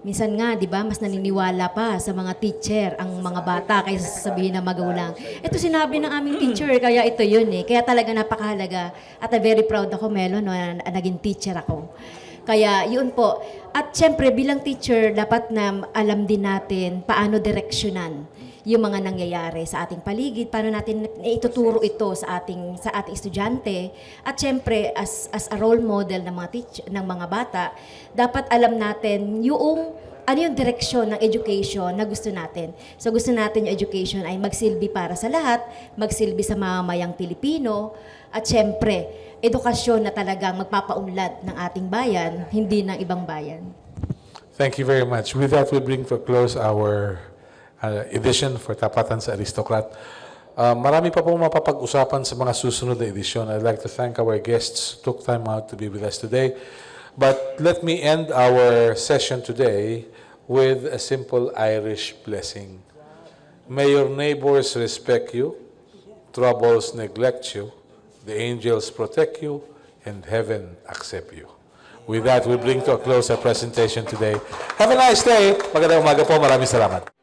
Minsan nga, di ba, mas naniniwala pa sa mga teacher ang mga bata kaysa sabihin ng magulang. Ito sinabi ng aming teacher, kaya ito yun eh. Kaya talaga napakahalaga. At very proud ako, Melo, no, na naging teacher ako. Kaya yun po. At syempre, bilang teacher, dapat na alam din natin paano direksyonan yung mga nangyayari sa ating paligid, paano natin ituturo ito sa ating estudyante. At syempre, as a role model ng ng mga bata, dapat alam natin yung ano yung direksyon ng education na gusto natin. So gusto natin yung education ay magsilbi para sa lahat, magsilbi sa mamamayang Pilipino, at syempre, edukasyon na talagang magpapaunlad ng ating bayan, hindi ng ibang bayan. Thank you very much. With that, we bring to a close our edition for Tapatan sa Aristocrat. Marami pa pong mapapag-usapan sa mga susunod na edisyon. I'd like to thank our guests who took time out to be with us today. But let me end our session today with a simple Irish blessing. May your neighbors respect you, troubles neglect you, the angels protect you, and heaven accept you. With that, we bring to a close our presentation today. Have a nice day. Magandang umaga po. Maraming salamat.